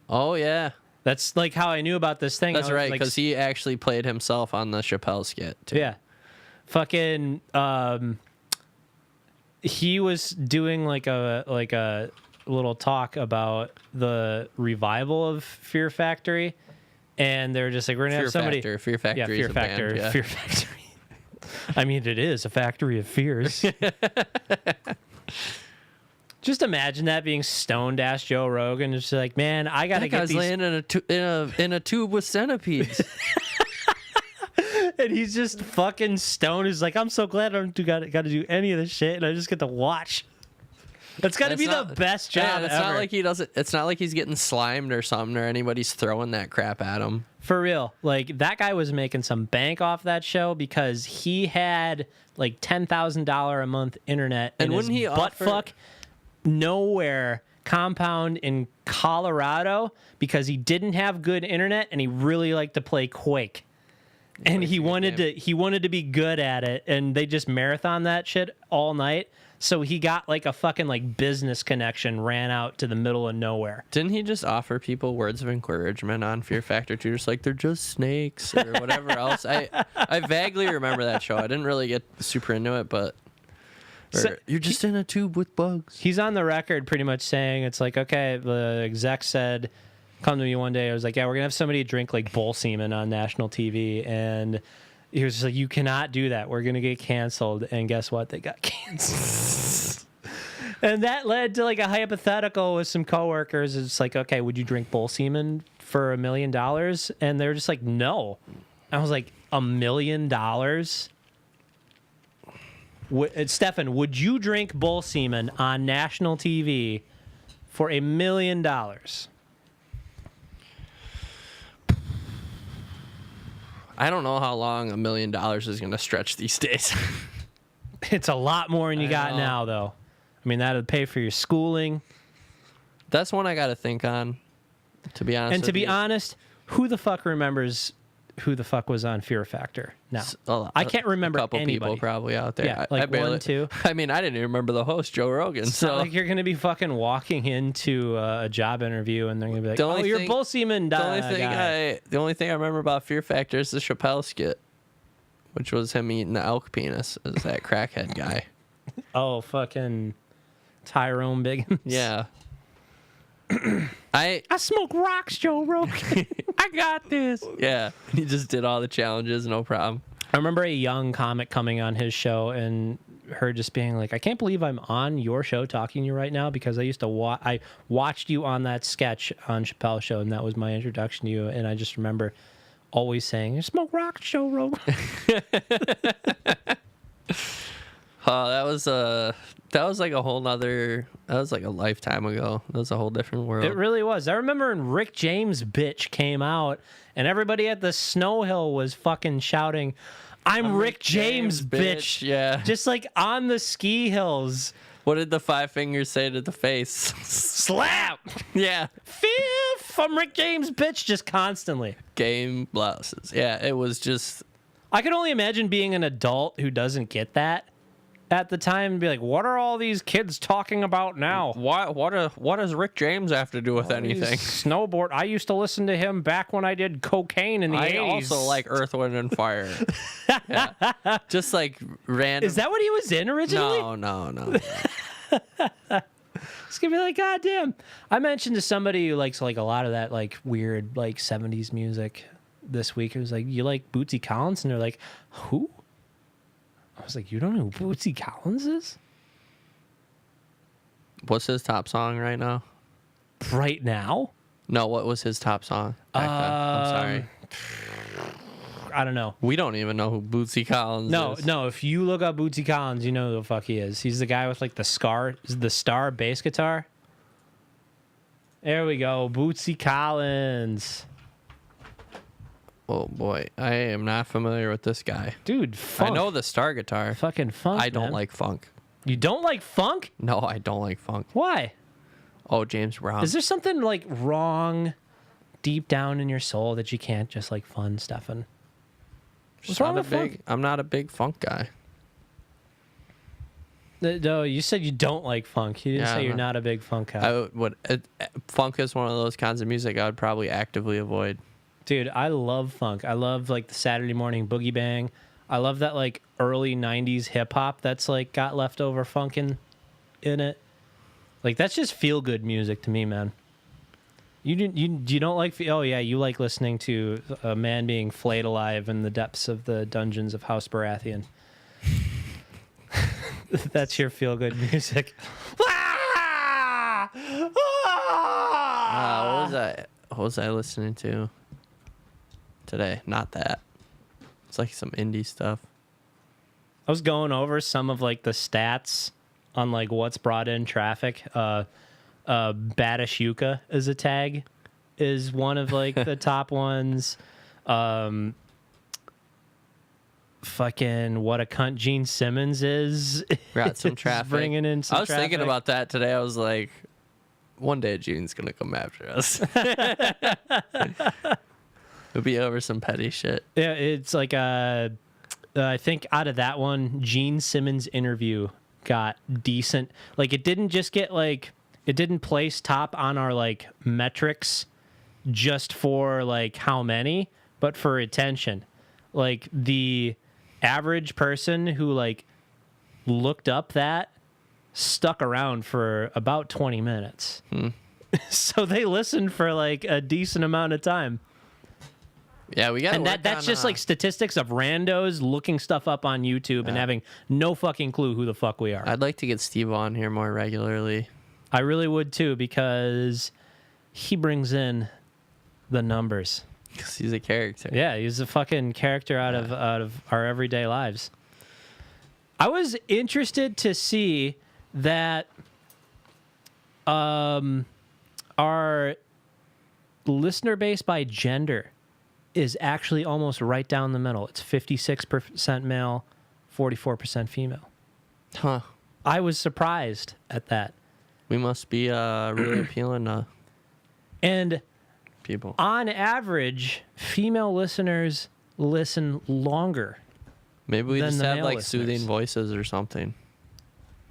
Oh yeah, that's like how I knew about this thing. That's right, because he actually played himself on the Chappelle skit too. Yeah, fucking. He was doing like a little talk about the revival of Fear Factory, and they're just like, we're gonna have somebody. Fear Factory. Yeah, Fear Factory. Yeah. Fear Factory. I mean, it is a factory of fears. Just imagine that being stoned ass Joe Rogan. It's like, man, I gotta get these. Laying in a tube with centipedes. And he's just fucking stoned. He's like, I'm so glad I don't got to do any of this shit, and I just get to watch. That's got to be the best job it's ever. Not like he doesn't. It's not like he's getting slimed or something, or anybody's throwing that crap at him. For real, like that guy was making some bank off that show because he had like $10,000 a month internet, and in wouldn't his he buttfuck nowhere compound in Colorado because he didn't have good internet and he really liked to play Quake. and plays he a good wanted game. to be good at it, and they just marathon that shit all night. So he got like a fucking like business connection, ran out to the middle of nowhere. Didn't he just offer people words of encouragement on Fear Factor 2? Just like, they're just snakes or whatever else. I vaguely remember that show. I didn't really get super into it, but you're just in a tube with bugs. He's on the record pretty much saying it's like, okay, the exec said, come to me one day. I was like, yeah, we're going to have somebody drink like bull semen on national TV. And he was just like, you cannot do that. We're going to get canceled. And guess what? They got canceled. And that led to like a hypothetical with some coworkers. It's like, okay, would you drink bull semen for $1 million? And they're just like, no. I was like, $1 million? Stefan, would you drink bull semen on national TV for $1 million? I don't know how long $1 million is going to stretch these days. It's a lot more than you got know. now, though. I mean, that'd pay for your schooling. That's one I got to think on, to be honest. And to be honest, who the fuck remembers who the fuck was on Fear Factor now? I can't remember a couple anybody. people probably out there. Yeah, like I barely, 1, 2. I mean, I didn't even remember the host, Joe Rogan. It's So not like you're going to be fucking walking into a job interview and they're going to be like, The oh, only you're thing- bull semen the guy. only thing I remember about Fear Factor is the Chappelle skit, which was him eating the elk penis as that crackhead guy. Oh, fucking Tyrone Biggins. Yeah. I smoke rocks, Joe Rogan. I got this. Yeah. He just did all the challenges, no problem. I remember a young comic coming on his show and her just being like, I can't believe I'm on your show talking to you right now because I used to I watched you on that sketch on Chappelle's show and that was my introduction to you. And I just remember always saying, smoke rocks, Joe Rogan. Oh, that was like a whole nother, that was like a lifetime ago. That was a whole different world. It really was. I remember when Rick James bitch came out and everybody at the Snow Hill was fucking shouting, I'm Rick James, bitch. Yeah. Just like on the ski hills. What did the 5 fingers say to the face? Slap! Yeah. Fifth! I'm Rick James, bitch, just constantly. Game blouses. Yeah, it was just, I could only imagine being an adult who doesn't get that at the time and be like, what are all these kids talking about now? what does Rick James have to do with anything? Snowboard. I used to listen to him back when I did cocaine in the 80s. I also like Earth, Wind, and Fire. Yeah. Just like random. Is that what he was in originally? No. It's gonna be like, God damn. I mentioned to somebody who likes like a lot of that like weird like 70s music this week. It was like, you like Bootsy Collins? And they're like, who? I was like, you don't know who Bootsy Collins is? What's his top song right now? Right now? No, what was his top song back then? I'm sorry. I don't know. We don't even know who Bootsy Collins is. No. If you look up Bootsy Collins, you know who the fuck he is. He's the guy with like the star bass guitar. There we go, Bootsy Collins. Oh boy, I am not familiar with this guy. Dude, funk. I know the star guitar. Fucking funk. I don't man. like funk. You don't like funk? No, I don't like funk. Why? Oh, James Brown. Is there something like wrong deep down in your soul that you can't just like fun, Stefan? What's wrong with funk? I'm not a big funk guy. No, you said you don't like funk. You didn't Yeah, say you're no. not a big funk guy. Funk is one of those kinds of music I would probably actively avoid. Dude, I love funk. I love like the Saturday morning boogie bang. I love that like early 90s hip hop that's like got leftover funk in it. Like that's just feel good music to me, man. You don't like oh yeah, you like listening to a man being flayed alive in the depths of the dungeons of House Baratheon. That's your feel good music. What was I listening to today? Not that. It's like some indie stuff. I was going over some of like the stats on like what's brought in traffic. Batashuka is a tag, is one of like the top ones. Fucking what a cunt Gene Simmons is. Got some traffic. Bringing in some I was thinking traffic. about that today. I was like, one day Gene's gonna come after us. It'll be over some petty shit. Yeah, it's like I think out of that one, Gene Simmons' interview got decent. Like it didn't just get like it didn't place top on our like metrics just for like how many, but for attention. Like the average person who like looked up that stuck around for about 20 minutes. So they listened for like a decent amount of time. Yeah, we got. And that's just like statistics of randos looking stuff up on YouTube and having no fucking clue who the fuck we are. I'd like to get Steve on here more regularly. I really would too, because he brings in the numbers. Because he's a character. Yeah, he's a fucking character out of our everyday lives. I was interested to see that our listener base by gender is actually almost right down the middle. It's 56% male, 44% female. Huh. I was surprised at that. We must be really appealing to And people. on average, female listeners listen longer. Maybe we than just the have male like listeners. soothing voices or something.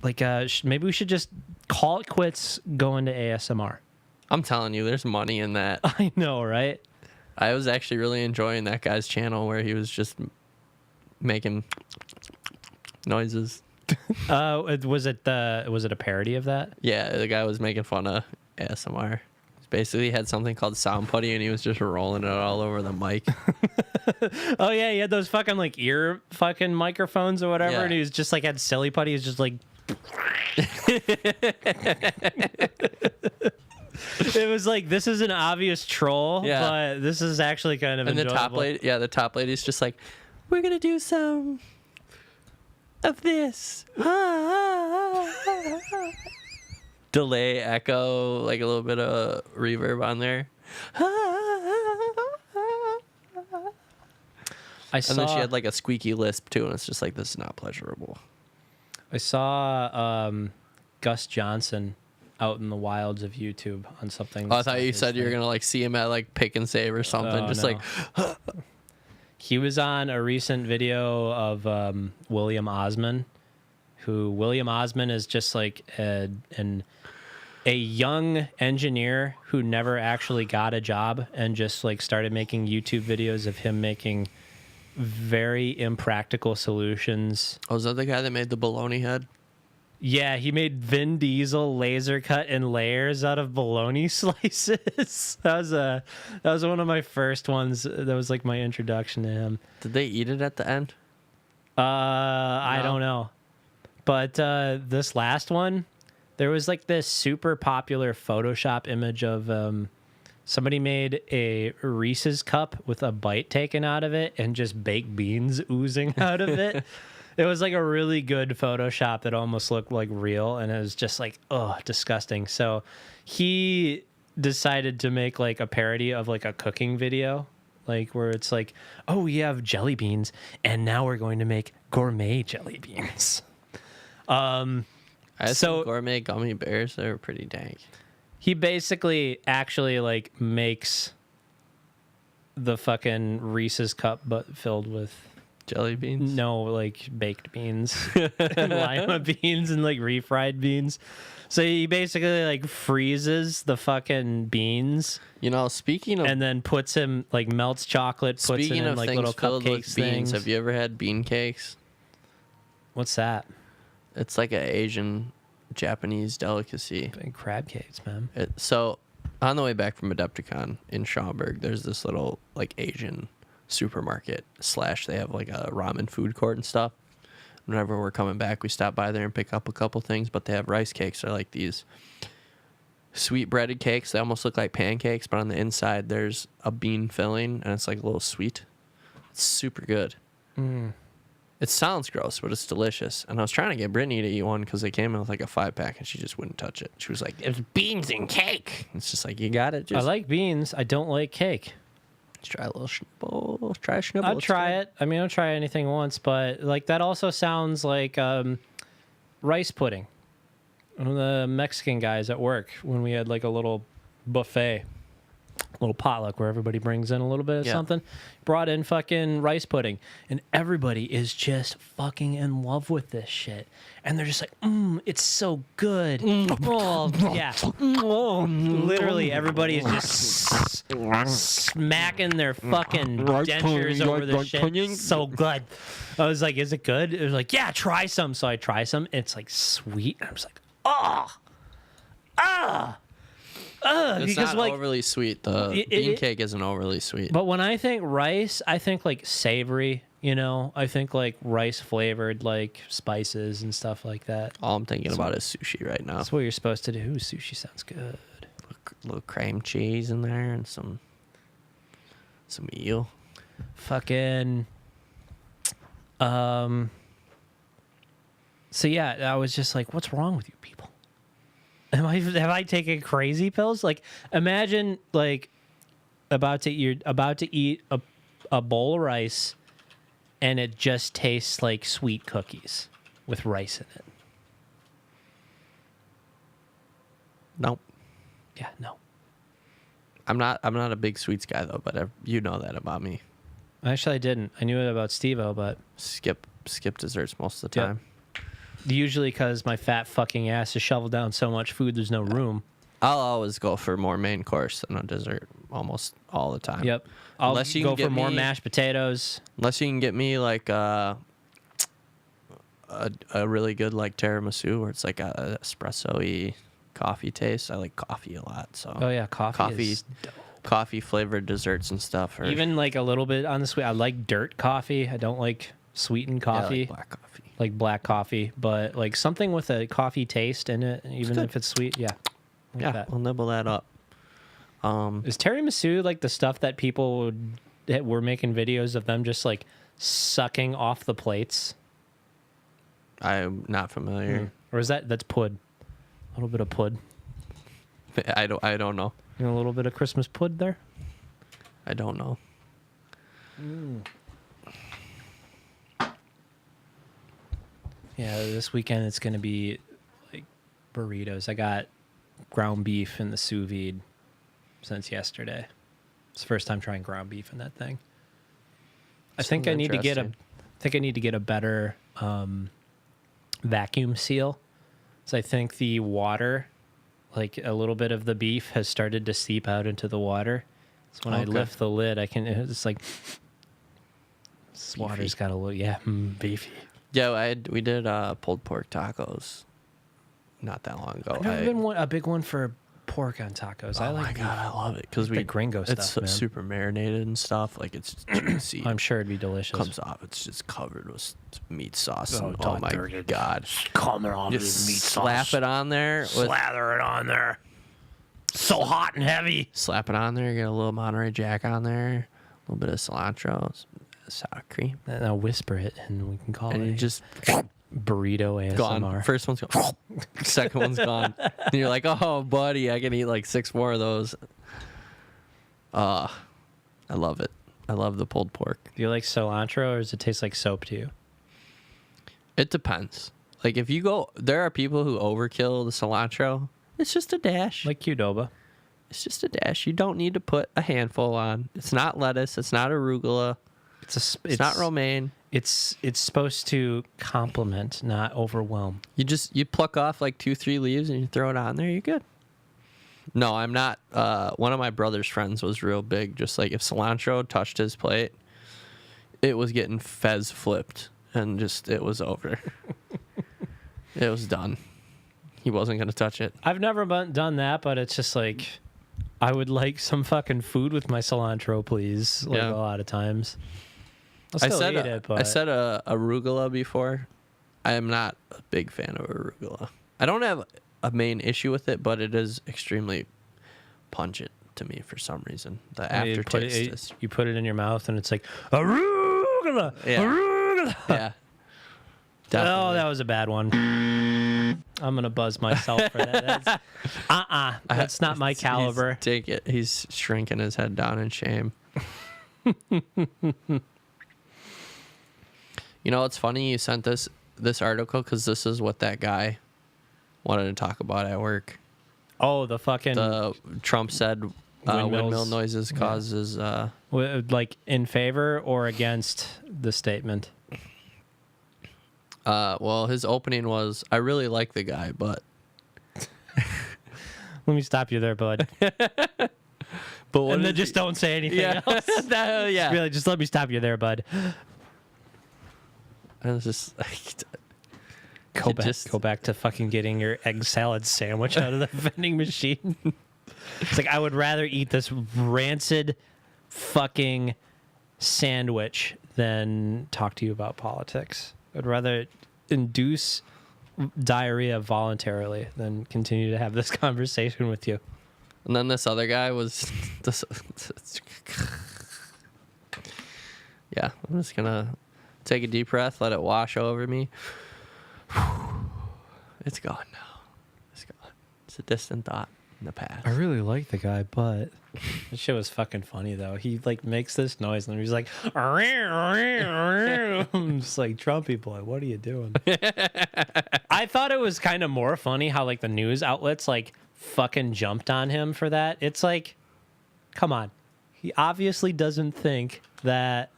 Like, maybe we should just call it quits going to ASMR. I'm telling you, there's money in that. I know, right? I was actually really enjoying that guy's channel where he was just making noises. Was it a parody of that? Yeah, the guy was making fun of ASMR. Basically, he had something called sound putty, and he was just rolling it all over the mic. Oh yeah, he had those fucking like ear fucking microphones or whatever, Yeah. and he was just like had silly putty. He was just like. It was like, this is an obvious troll, Yeah. but this is actually kind of And enjoyable. the top lady's just like, we're gonna do some of this. Delay, echo, like a little bit of reverb on there. I saw, And then she had like a squeaky lisp too, and it's just like, this is not pleasurable. I saw Gus Johnson out in the wilds of YouTube on something. Oh, I that's thought not you his said you were thing. gonna like see him at like Pick and Save or something, Oh, just no. like He was on a recent video of William Osman, who William Osman is just like a young engineer who never actually got a job and just like started making YouTube videos of him making very impractical solutions. Oh, is that the guy that made the bologna head? Yeah, he made Vin Diesel laser cut in layers out of bologna slices. That was one of my first ones. That was like my introduction to him. Did they eat it at the end? I No. don't know. But this last one, there was like this super popular Photoshop image of somebody made a Reese's cup with a bite taken out of it and just baked beans oozing out of it. It was like a really good Photoshop that almost looked like real, and it was just like, oh, disgusting. So he decided to make like a parody of like a cooking video, like where it's like, oh, we have jelly beans, and now we're going to make gourmet jelly beans. I had So- some gourmet gummy bears. They were pretty dank. He basically actually like makes the fucking Reese's cup, but filled with Jelly beans? no like baked beans and lima beans and like refried beans. So he basically like freezes the fucking beans You know, speaking of and then puts him like melts chocolate, puts it speaking in of like things little filled with cupcakes beans, things. have you ever had bean cakes? What's that? It's like an Asian Japanese delicacy. Big crab cakes, man. So on the way back from Adepticon in Schaumburg, there's this little like Asian supermarket / they have like a ramen food court and stuff. Whenever we're coming back, we stop by there and pick up a couple things, but they have rice cakes. They're like these sweet breaded cakes. They almost look like pancakes, but on the inside there's a bean filling and it's like a little sweet. It's super good. It sounds gross, but it's delicious. And I was trying to get Brittany to eat one because they came in with like a 5-pack and she just wouldn't touch it. She was like, "It's beans and cake." It's just like, you got it. I Just like beans. I don't like cake. try a little schnibble. Try a schnibble. I'd try it. I mean, I'll try anything once, but like that also sounds like rice pudding. One of the Mexican guys at work when we had like a little buffet. little potluck where everybody brings in a little bit of Yeah. something. Brought in fucking rice pudding, and everybody is just fucking in love with this shit. And they're just like, it's so good. Oh, yeah. Literally, everybody is just smacking their fucking dentures over this shit. So good. I was like, is it good? It was like, yeah, try some. So I try some. It's like sweet. I was like, It's because not like overly sweet. The bean cake isn't overly sweet. But when I think rice, I think like savory, you know? I think like rice flavored, like spices and stuff like that. All I'm thinking about is sushi right now. That's what you're supposed to do. Ooh, sushi sounds good. Little cream cheese in there and some eel. Fucking. So yeah, I was just like, what's wrong with you people? Have I taken crazy pills? Like, imagine like you're about to eat a bowl of rice, and it just tastes like sweet cookies with rice in it. Nope. Yeah, no. I'm not a big sweets guy though, but you know that about me. Actually, I didn't. I knew it about Steve-O, but Skip desserts most of the Yep. time. usually because my fat fucking ass is shoveled down so much food, there's no room. I'll always go for more main course than a dessert almost all the time. Yep. I'll Unless you go can for get more me- mashed potatoes. Unless you can get me like a really good like tiramisu where it's like a espresso-y coffee taste. I like coffee a lot, so Oh yeah, coffee is dope. coffee flavored desserts and stuff. Or, Even like a little bit on the sweet. I like dirt coffee. I don't like sweetened yeah, I coffee. like black coffee. Like black coffee, but like something with a coffee taste in it, even good. if it's sweet. Yeah. I like Yeah, that. we'll nibble that up. Is tiramisu like the stuff that people that were making videos of them just like sucking off the plates? I'm not familiar. Or is that's pud? A little bit of pud. I don't know. You know, a little bit of Christmas pud there. I don't know. Yeah, this weekend it's gonna be like burritos. I got ground beef in the sous vide since yesterday. It's the first time trying ground beef in that thing. I think I Sounds need to get interesting. a better vacuum seal. So I think the water, like a little bit of the beef, has started to seep out into the water. So when I Okay. lift the lid, I can. It's like this water's got a little beefy. Yeah, we did pulled pork tacos not that long ago. I've never been a big one for pork on tacos. I Oh like my beef. god, I love it because the gringo it's stuff, man. super marinated and stuff. Like it's juicy. I'm sure it'd be delicious. Comes off. It's just covered with meat sauce. Oh, and, don't my dirty. god! Coming on Just slap it on there. Slather it on there. So hot and heavy. Slap it on there. Get a little Monterey Jack on there. A little bit of cilantro, some sour cream, And I'll whisper it, and we can call and it you a just burrito ASMR. gone. First one's gone. Second one's gone. And you're like, oh, buddy, I can eat like 6 more of those. I love it. I love the pulled pork. Do you like cilantro, or does it taste like soap to you? It depends. Like if you go, there are people who overkill the cilantro. It's just a dash. Like Qdoba. It's just a dash. You don't need to put a handful on. It's not lettuce. It's not arugula. It's not romaine. It's supposed to complement, not overwhelm. You pluck off like 2-3 leaves and you throw it on there. You're good. No, I'm not. One of my brother's friends was real big. Just like if cilantro touched his plate, it was getting fez flipped and just it was over. It was done. He wasn't gonna touch it. I've never done that, but it's just like I would like some fucking food with my cilantro, please. Like Yeah. a lot of times. I'll I still said eat it, but I said arugula before. I am not a big fan of arugula. I don't have a main issue with it, but it is extremely pungent to me for some reason. The you put aftertaste is you put it in your mouth, and it's like arugula, Yeah. arugula. yeah. Oh, Definitely. that was a bad one. I'm gonna buzz myself for that. That's, that's not my caliber. Take it. He's shrinking his head down in shame. You know, it's funny you sent this article because this is what that guy wanted to talk about at work. Oh, the fucking Trump said windmill noises causes. Like in favor or against the statement? Well, his opening was, I really like the guy, but. Let me stop you there, bud. But what And then is just don't say anything Yeah. else. Yeah. Really, just let me stop you there, bud. I was just like, Go back to fucking getting your egg salad sandwich out of the vending machine. It's like, I would rather eat this rancid fucking sandwich than talk to you about politics. I'd rather induce diarrhea voluntarily than continue to have this conversation with you. And then this other guy was. Yeah, I'm just gonna take a deep breath, let it wash over me. It's gone now. It's gone. It's a distant thought in the past. I really like the guy, but that shit was fucking funny though. He like makes this noise and he's like, I'm just like, Trumpy boy, what are you doing? I thought it was kind of more funny how like the news outlets like fucking jumped on him for that. It's like, come on. He obviously doesn't think that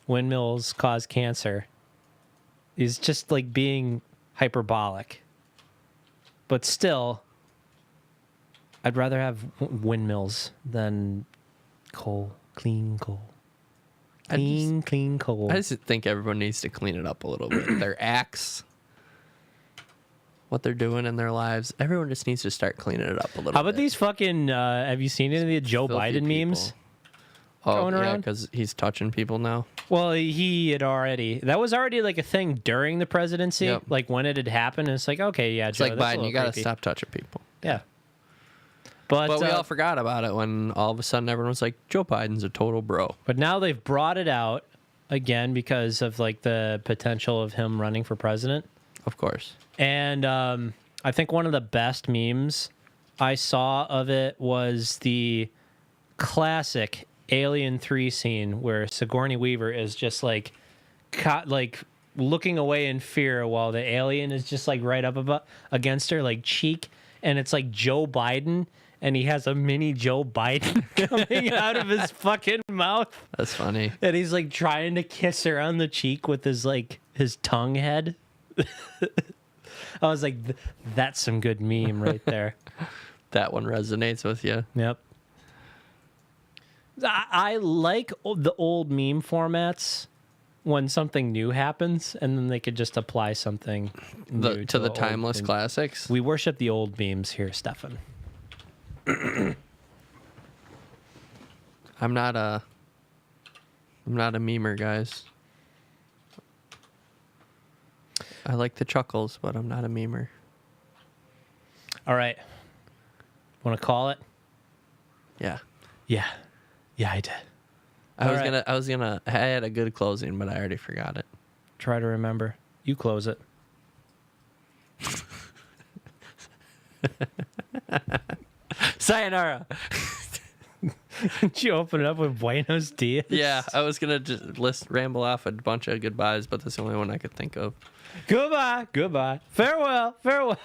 windmills cause cancer. He's just like being hyperbolic. But still, I'd rather have windmills than coal, clean coal. Clean coal. I just think everyone needs to clean it up a little bit. Their acts, what they're doing in their lives. Everyone just needs to start cleaning it up a little bit. How about these fucking, have you seen any of the Joe Filthy Biden memes? people. Oh, going yeah, around? because he's touching people now. Well, he had already, that was already like a thing during the presidency, Yep. like when it had happened. It's like, okay, yeah, It's Joe, like, that's a Biden, little you got to creepy. stop touching people. Yeah. But we all forgot about it when all of a sudden everyone was like, Joe Biden's a total bro. But now they've brought it out again because of like the potential of him running for president. Of course. And I think one of the best memes I saw of it was the classic Alien 3 scene where Sigourney Weaver is just like looking away in fear while the alien is just like right up against her, like cheek. And it's like Joe Biden. And he has a mini Joe Biden coming out of his fucking mouth. That's funny. And he's like trying to kiss her on the cheek with his like his tongue head. I was like, that's some good meme right there. That one resonates with you. Yep. I like the old meme formats when something new happens, and then they could just apply something new To the old timeless thing. classics. We worship the old memes here, Stefan. I'm not a memer, guys. I like the chuckles, but I'm not a memer. All right. Want to call it? Yeah. Yeah. Yeah, I did. I All was gonna I had a good closing, but I already forgot it. Try to remember. You close it. Sayonara. Did you open it up with Buenos Dias? Yeah, I was gonna just ramble off a bunch of goodbyes, but that's the only one I could think of. Goodbye. Goodbye. Farewell. Farewell.